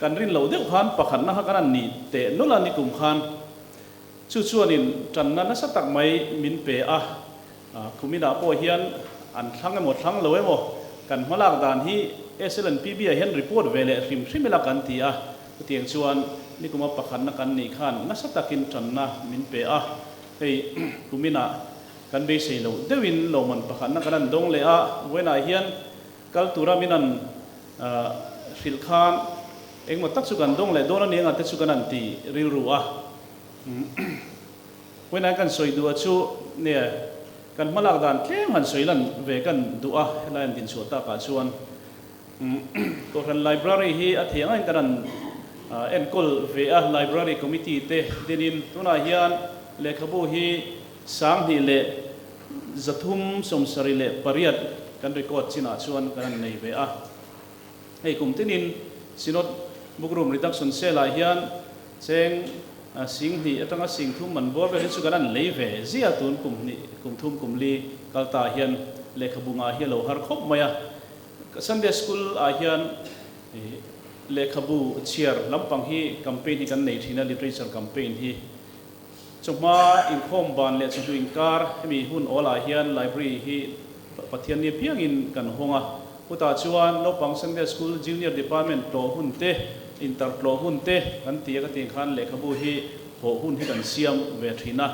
G: กันรินโหลเดียวขันปะขันนะฮะกันนี่เตะนู่นละนี่กลุ่มขันชวนนินจันนั้นสักตักไม่มินเปะคุมินาโปเฮียนอันทั้งหมดทั้งเลยหมดกันมาลากด่านที่SLNPBเห็นรีพอร์ตเวลริมริมลักกันที่สุดเตียงชวนนี่กุมาปะขันนะกันนี่ขันนัสักตักินจันนะมินเปะเฮ้ยคุมินากันเบสิโลเดวินโลมันปะขันนะกันดงเลยเวลาเฮียนกัลตุรามินันฟิลคานเองมาตักสุกันดงเลยโดนนี่เองตักสุกันนันตีริวรัวเวลากันสวยดูชูเนี่ยกันมาลากด่านแค่หันสวยลันเวกันดูเล่นดินสวดตากาชวนก็ทันไลบรารีฮีอาเทียงกันเอ็นกอลเวไลบรารีคอมมิตี้เตดินินตุนาฮิยันเลขบูฮีสังฮีเลจัตุมสมสริเลปริยัดกันรีคอร์ดสินาชวนกันในเวให้กลุ่มที่นินสินดบุกรุมริตักสนเซลาฮิยันเซงสิ่งที่ตั้งแต่สิ่งทุ่มมันบัวไปที่สุกันนั้นเลยเวเสียตุนกลุ่มนี้กลุ่มทุ่มกลุ่มลีกัลตาฮิยันเลขบุงอาฮิยันเราหาครบไหมซันเดย์สคูลอาฮิยันเลขบูเชียร์ลำพังฮีแคมเปญที่กันในที่นั่นลิเทอเรเชอร์แคมเปญที่จงมาอินคอมบานเลสจูอินการ์มีหุ่นออลาฮิยันไลบรารีฮีปัทยานีเพียงอินกันหงะพุทธาชวนนปังซันเดย์สคูลจูเนียร์ดีพาร์ตเมนต์โตหุ่นเตอินเตอร์โตหุ่นเตกันตีกันตีขันเลขบูฮีโหหุ่นที่กันเสียมเวทีนะ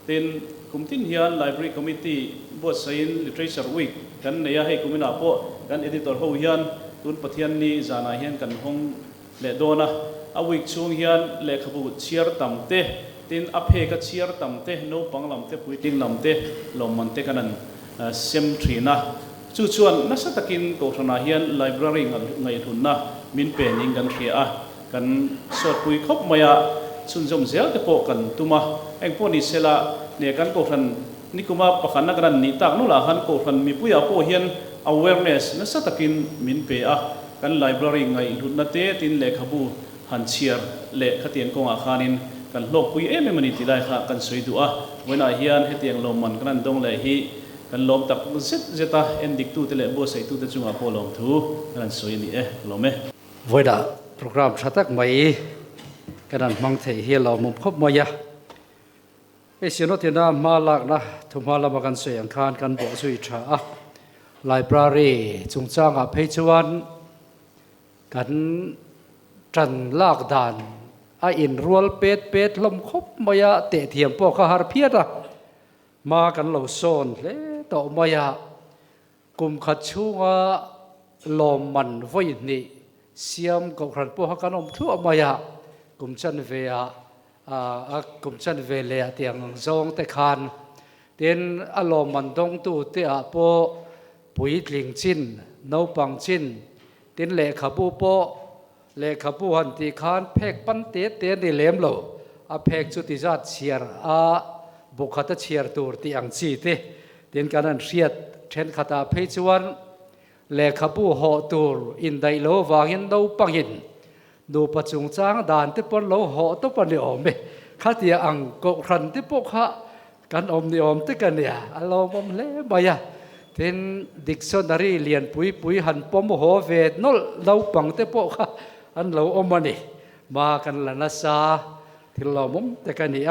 G: เต็นคุมทิ้งฮิยันไลบรารีคอมมิตี้บทสัยลิเทอเรเชอร์วีคกันเนี่ยให้คุมินาโปกันเอดิตอร์ฮูฮิยันตุนปัทยานีจานาฮิยันกันหงเลโดนะอาวิกช่วงฮิยันเลขบูเชียร์ตั้มเตตินอเพกเชียร์ตั้มเตโนปังลำเตปุยติงลำเตลมมันเตกันนั้นเซมทรีนะจู่ชวนนักสตกินโกธนาฮิยันไลบรารีไงทุนนะมินเป็นยิงกันเขียกันสดปุยครบมายาสุนจมเสียแต่โปกันตุมาเองพวกนี้เสละเนี่ยกันโกทันนี่กุมาปะขันนักกันนี่ตากนู่นละหันโกทันมีปุยอาโปเฮียน awareness นักสตกินมินเปะกันไลบรารีไงทุนนัดเตตินเลขบูหันเชียร์เลขเตียงกงอาคานินกันโลกปุยไม่มันติได้ค่ะกันสวยดูเวลาเฮียนให้เตียงลมมันกันดงเลยฮีกันลมตักเซตาเอ็นดิกตูเตเลโบใส่ตูเตจุงอาโปลมทูกันสวยนี่ลม
A: เวลาโปรแกรมชัดตักไม่กันมังเทเฮลามุมคบมายะเอเชียนอตินามาลักนะทุมาลามากันเสียงคานกันบ่สุยชาไลบรารีจงจ้างอภัยชวันกันจันลากดานอินรัวเป็ดลมคบมายะเตะเทียมพวกข้าหารเพียดมากันเหล่าโซนเลต่อมายะกุมขัดชูงาลมมันไว้นี่เสียมกับขันพวกกันอมทั่วมายะกุมจันเวียกุมจันเวเลียเตียงซองเตคานเตียนอารมณ์มันตรงตู้เตะโปปุยลิงจินนปังจินเตียนเลขบูโปเลขบูหันติคานเพกปันเตเตียนดิเลมโลเพกจุติจัดเชียร์บุคคลเชียร์ตัวที่อังซีเตเตียนการนั้นเชียดเช่นขตาเพจวันเลขบูหอตัวอินไดโลวางินนปังหินดูปัจจุบันด่านที่ปนเราห่อตัวปนนี่อมข้าที่อังกครันที่พวกข้ากันอมนี่อมที่กันเนี่ยเราอมเล่บายเช่นดิกชันนารีเรียนปุยหันปมหัวเวทนอลเราปังที่พวกข้าอันเราอมมันนี่มากันละนัสาที่เรามุมที่กันนี่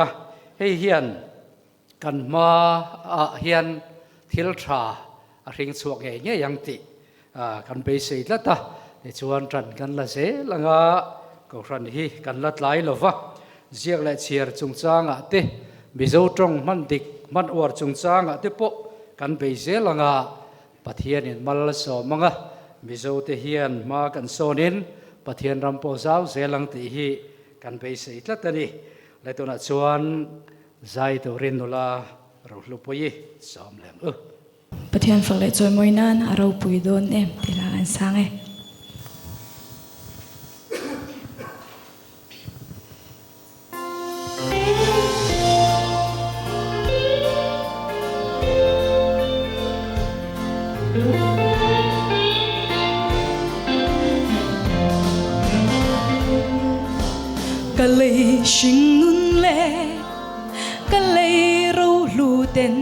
A: ให้เฮียนกันมาเฮียนทิลทราริงสวกเงี้ยยังติกันไปสิละตาชวนจันกันละเสละงาก็รันฮีกันละหลายลวะเจียกและเชียร์จงจางเตมิโซตรงมันดิกมันอวดจงจางเตปกกันไปเสละงาปัทยานินมัลสอมังมิโซเตเฮียนมากันโซนินปัทยานรำโพสาวเสลังติฮีกันไปเสละตานีและตัวนัดชวนใจตัวเรนนุลาเราลุปยีสอมแหลม
B: ปัทยานฝักเลยจอยมวยนั่นเราปุยโดนทีละอันสัง
C: ka lei shing nun le ka lei ro lu ten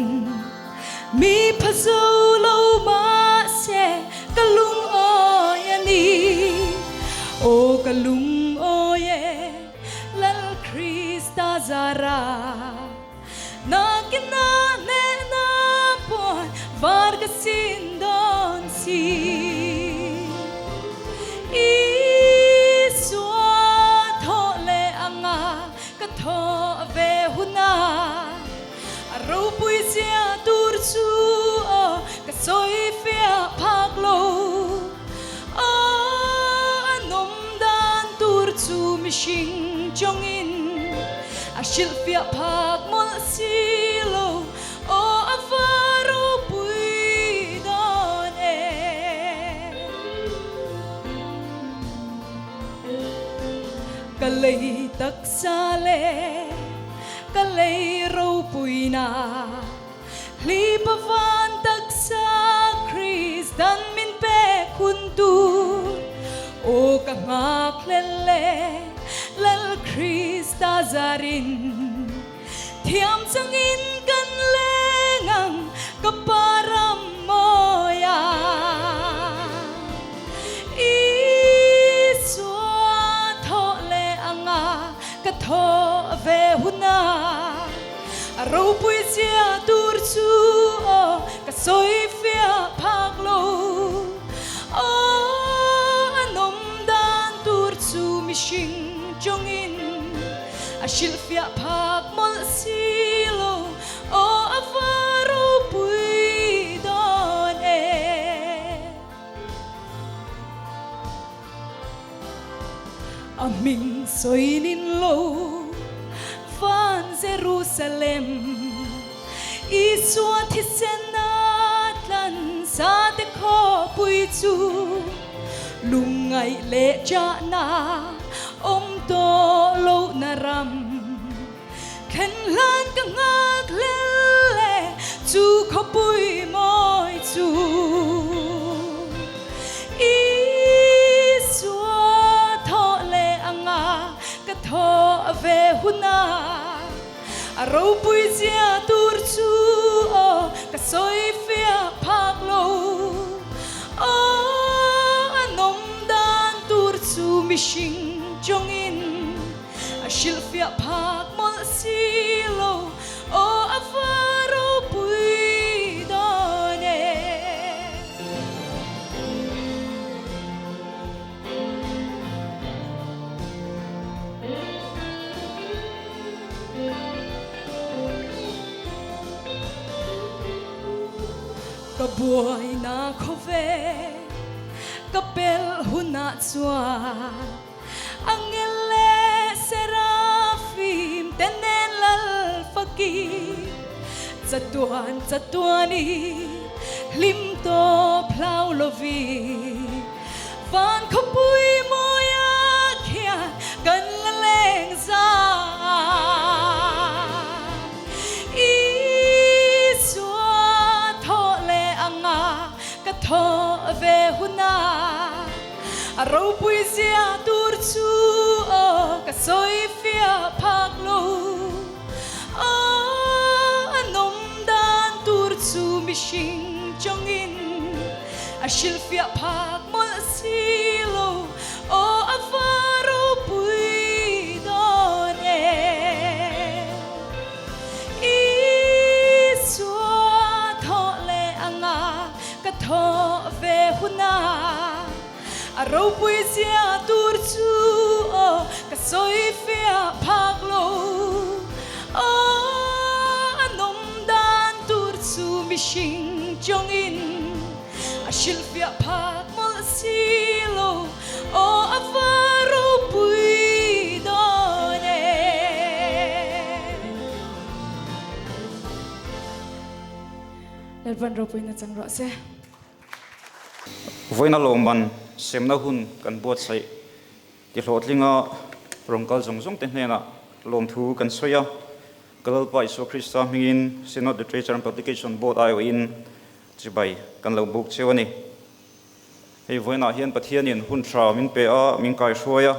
C: mi phazo lo ma se ka lung o ya ni o ka lung o ye lal Krista zara na kina ne na pon varga sindon si tho ve huna ro pui sia tur chu ka soi fia phak lo anom dan tur chu mi shing chong in a shil fia phak mol si lo o afaro pui don e ka lei tak sa le ka lei ro pui na li pa van tak sa Kristan min pe kun tu o ka ngak le lal Krista zarin thiam chang in kan lengang ka param moya ka tho ve huna ro pui sia tur chu ka soi fia phak lo anom dan tur chu mi shing chong in a shil fia phak mol si lo o afaro pui don e aming soinin lo van Jerusalem isua thi senat lan sa te kho pui chu lungai le cha na om to lo na ram khen lan ka ngak le chu kho pui moi chu tho ve huna ro pui sia tur chu ka soi fia phak lo anom dan tur chu mi shing chong in a shil fia phak mol si lo o afaro pui don e ka buai na kho ve ka pel huna chua angele serafim tenen lal faki chatuani lim to phlau lovi van kho pui moya khia kan la leng za tho ve huna ro pui sia tur chu ka soi fia phak lo anom dan tur chu mi shing chong in a shil fia phak mol si lo o afaro pui don e tho ve huna ro pui sia tur chu ka soi fia phak lo anom dan tur chu mi shing chong in a shil fia phak mol si lo o afaro pui don e
B: lalvan ro pui na chang ro se
H: voina lomban semna hun kan bot sai ti hlotlinga rongkal zongjong te hnena lom thu kan soya kalal pai so Krista mingin Synod Literature and Publication Board ai in chỉ bay kan lo buk cheu ani hei voina hian pathianin hun thra min pe a min kai hruaya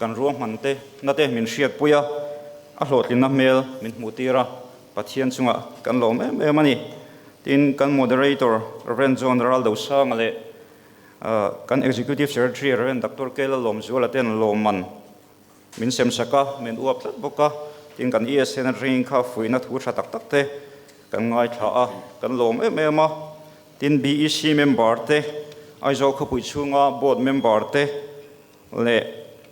H: kan ruang man te na te min hriat puya a hlotlin na mel min hmutira pathian chunga kan lo me mani tin kan moderator Reverend John Raldo sang ale kan executive secretary Reverend Dr. Kela lom zuala ten loman min sem saka min uap tlat boka tin kan ESN ring kha fuina thu tha tak tak te kan ngai tha a kan lom ma tin BEC member te aizo khapui chunga board member te le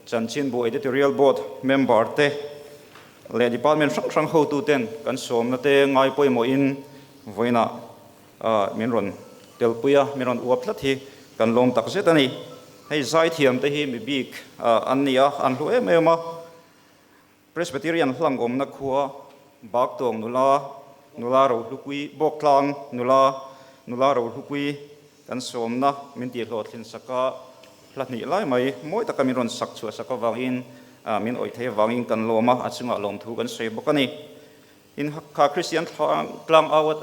H: chanchin bo editorial board member te le department sang ho tu ten kan som na te ngai poi mo in voina min ron telpuya min ron uap tlat hi kan lom tak zetani hei zai thiam te hi mi bik ania an hlu ma Presbyterian hlang om na khuwa bak tong nula ro hlukui bok tlang nula ro hlukui kan som na min ti hlotlin saka hlatni lai mai moi taka min ron sak chu saka wangin min oi the wangin kan loma achunga lom thu kan sei bokani in kha Christian tlang awat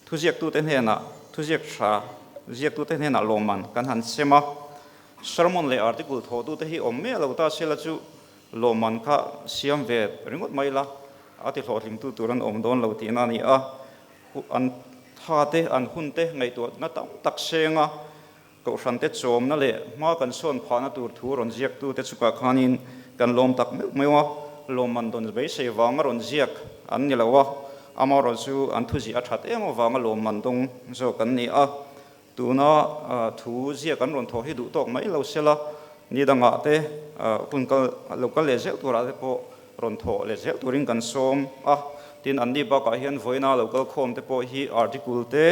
H: thuziak tu ten hena thuziak tu ten hena loman kan han sema sermon le article tho tu te hi om me lo ta sela chu loman kha siam ve ringot maila ati hlothlim tu turan om don lo ti na ni a an tha te an hun te ngai tu na tam tak senga ko ran te chom na le ma kan son phana tur thu ron ziak tu te chuka khanin kan lom tak mewa loman don be se wanga ron ziak an ni lawa amaro chu an thuji a that emo wanga loman dong zo kan ni a tuna thu ziak kan ron tho hi du tok mai lo sela ni danga te punkal local le zel tura te po ron tho le zel turin kan som tin an ni ba ka hian voina local khom te po hi article te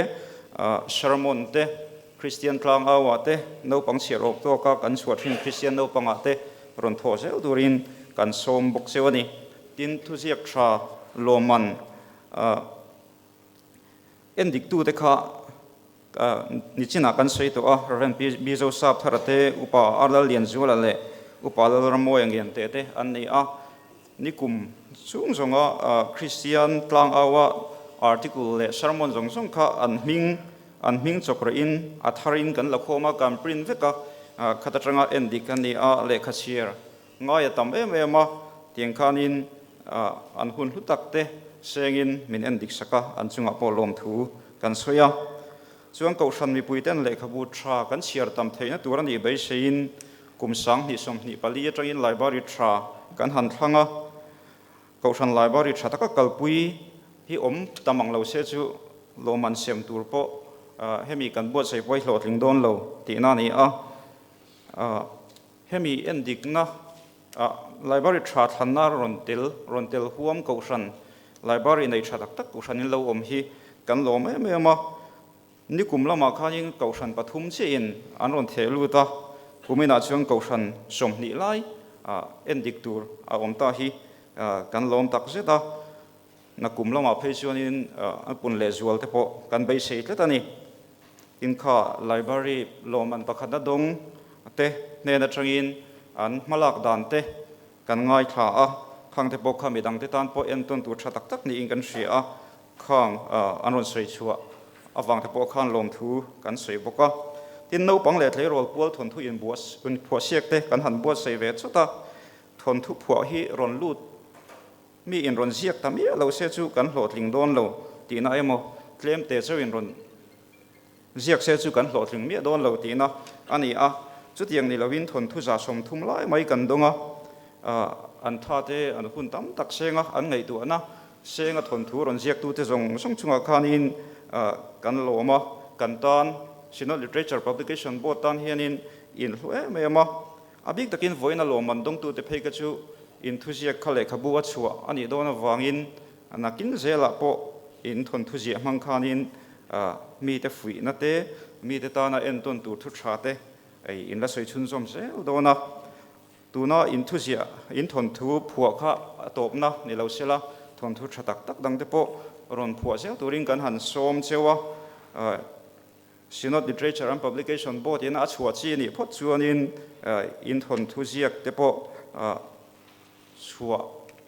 H: sermon te Christian tlang awa te no pang chherok to ka kan suat hin Christian no panga te ron tho zel turin kan som bok sewani tin thu ziak tha loman endik tu te kha ni china kan sei to ren bizo sap tharate upa ardal lian zuala le upa dal ramo yang te an nei nikum chung zonga Christian tlang awa article le sermon zong kha an ming chokra in atharin kan lakhoma kan print veka khatatanga endik kan ni le khasier ngai tam ma tiang khanin an hun hutak te sengin min endik saka an chunga polom thu kan soya chuan ko san mi puiten le khabu tha kan chiar tam theina turani be sein kum sang ni som ni pali atangin library tha kan han thanga ko san library tha taka kalpui hi om tamang lo se chu loman sem tur po hemi kan bot sei poi hlotling don lo ti na ni hemi endik na library tha thanna rontel huam ko san library nei tha tak ko sanin lo om hi kan lo me ma ni kumla ma khanin kausan pathum che in anon thelu ta kumina chuang kausan som ni lai endik tur om ta hi kan lom tak zeta na kumla ma phei chuanin apun le zual te po kan bei sei tle tani in kha library loman pakhada dong te ne na tangin an malak dan te kan ngai tha khang te po khami dang te tan po en ton tur tha tak tak ni in kan ria khang anon sei chua awang te po khan lom thu kan sei boka tin no pang le tle rol pol thon thu in buas un phua siek te kan han buas sei ve chota thon thu phua hi ron lut mi in ron ziak ta mi lo se chu kan hlotling don lo ti na emo tlem te chu in ron ziak se chu kan hlotling mi don lo ti na ani chu tiang ni lovin thon thu za som thum lai mai kan donga an tha te an hun tam tak senga an ngei tu na senga thon thu ron ziak tu te zong song chunga khanin kan loma kan tan Sinod Literature Publication Board tan hianin in hlue mema abik takin voina loman dong tu te phei ka chu in thuziak khale khabu a chua ani dona wangin anakin zela po in thon thuzi mang khanin mi te fui na te mi te ta na en ton tu thu tha te ai in la soi chun som se dona tuna in thuzia in thon thu phua kha top na ni lo sela thon thu tha tak tak dang te po ron phua se turing kan han som chewa Sinod Literature and Publication Board in achua chi ni phot chuanin in thon thu ziak te po chua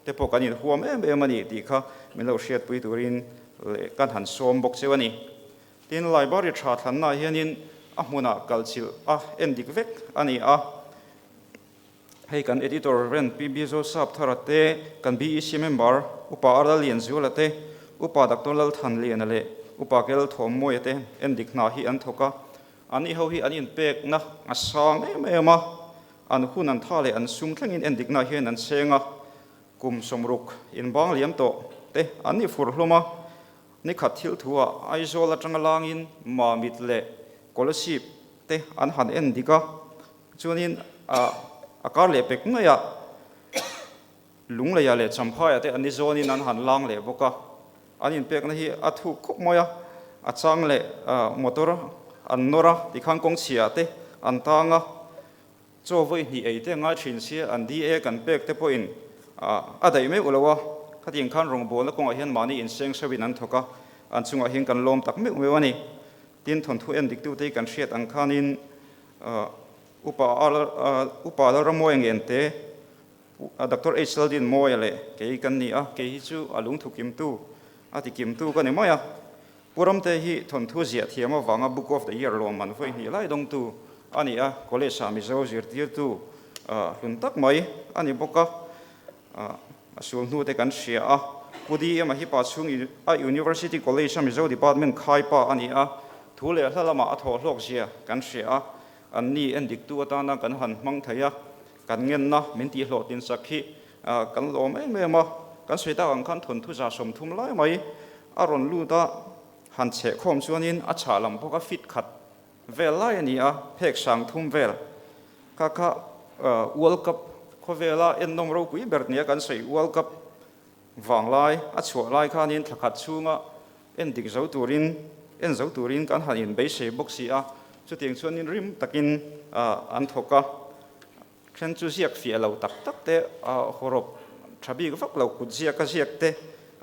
H: te po kanin huam em mani ti kha min lo hriat pui turin le kan han som bok chewani tin library tha thlanna hianin a hmuna kalchil a endik vek ani a hei kan editor ren pb zo sap tharate kan bec member upa arda lian zulate upa dr lal than lian ale upa kel thom moyate endik na hi an thoka ani ho hi anin pek na asang ema an hun an thale an sum thlengin endik na hian an senga kum somruk in bang liam to te ani fur hloma ni khat thil thua aizola tangalangin ma mit le scholarship te an han endika chuanin a kar le pek na ya lung le ya le champha ya te ani zonin an han lang le boka anin pek na hi a thu khop moya a chang le motor an nora ti khang kong chia te an tanga cho voi ni ei te nga thin sia an di e kan pek te point a dai me ulawa khating khan rong bol na kong a hian mani in seng sabin an thoka an chunga hin kan lom tak me wani tin thon thu en dik tu te kan hriat ang khanin upa la ramoy ngen te dr h din moyale ke kan ni a ke hi chu alung thukim tu ati kim tu kan emaya puram te hi thon thu zia thiama wanga book of the year lom man foi ni lai dong tu ani a college sami zo zir tir tu hun tak mai ani boka asul nu te kan sia a pudi ema hi pa chung a university college sami zo department khai pa ani a thule hlalama a tho hlok sia kan sia an ni en dik tu atana kan han mang thaya kan ngen na min ti hlo tin sakhi kan lom em ma kan soita ang khan thon thu za som thum lai mai aron lu da han che khom chuanin a chalam boka fit khat vel lai ani a phek sang thum vel kha world cup khovela en nom ro pui bernia kan sei world cup wang lai a chho lai khanin thakhat chunga en dik zo turin kan hanin be se boxi a chuting chuanin rim takin an thoka khen chu siak fia lo tak tak te horop thabi ka fak lo kut siak ka siak te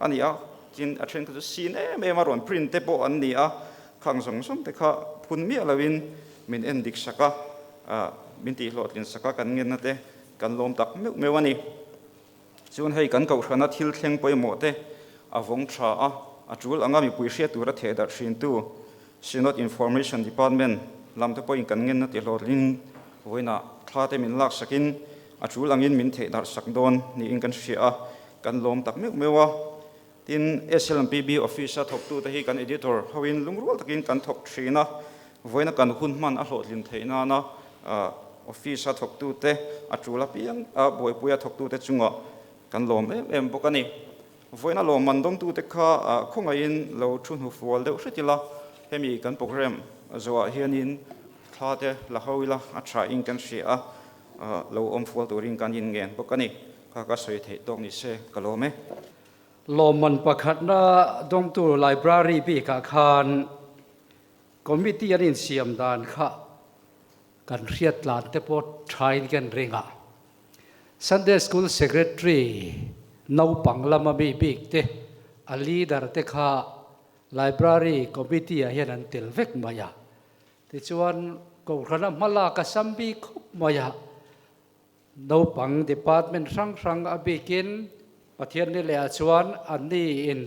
H: ani a chin a thren ka sin em aron print te po an ni a khang song som te kha phun mi alawin min en dik saka min ti hlotlin saka kan ngen na te kan lom tak me wani chun hei kan kau thana thil thleng poi mo te avong tha a chul anga mi pui hria tura the dar hrin tu Synod Information Department lam te point kan ngen na ti hlotlin voina thla te min lak sakin a chul angin min the dar sak don ni in kan hria kan lom tak mewa tin SLMPB officer thok tu te hi kan editor hawin lungrul takin kan thok thrina voina kan hun man a hlotlin theina na officer thok tu te a chula piang a boi puya thok tu te chunga kan lom em bokani voina lom mandom tu te kha khonga in lo thun hu fol de hritila hemi kan program zoa hianin thate la hawila a tha in kan sia lo om fol turin kan in ngen bokani ka soi the tok ni se kalome
A: loman pakhat na dong tu library bi ka khan committee anin siam dan kha kan hriat lan te po thain kan ringa Sunday school secretary no panglama bi big te a leader te kha library committee a hian an tel vek maya ti chuan ko khana mala ka sambi khop maya no pang department sang a bikin pathian ni le chuan an ni in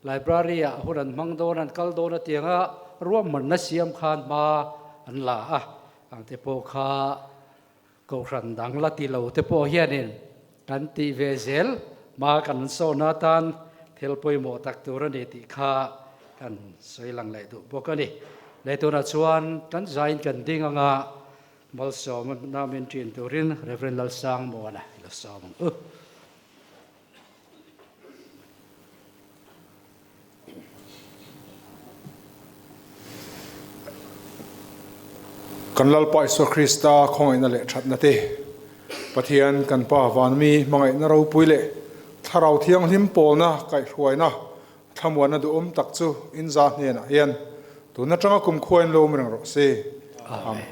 A: library a huran mangdon an kaldon atianga ruam man na siam khan ma an la ang te po kha ko ran dang la ti lo te po hianin kan ti vezel ma kan so na tan thel poi mo tak tur ni ti kha kan soilang lai du bokani le tu na chuan kan zain kan ding anga mol so na min tin turin reverend lal sang mo na lo som
I: kan lalpa Isu Krista khong ina le that na te pathian kan pa van mi mangai na ro puile tharau thiang hlim pol na kai hruai na thamwana du tak chu in za hne na hian tu na tanga kum khoin lo mrang ro se amen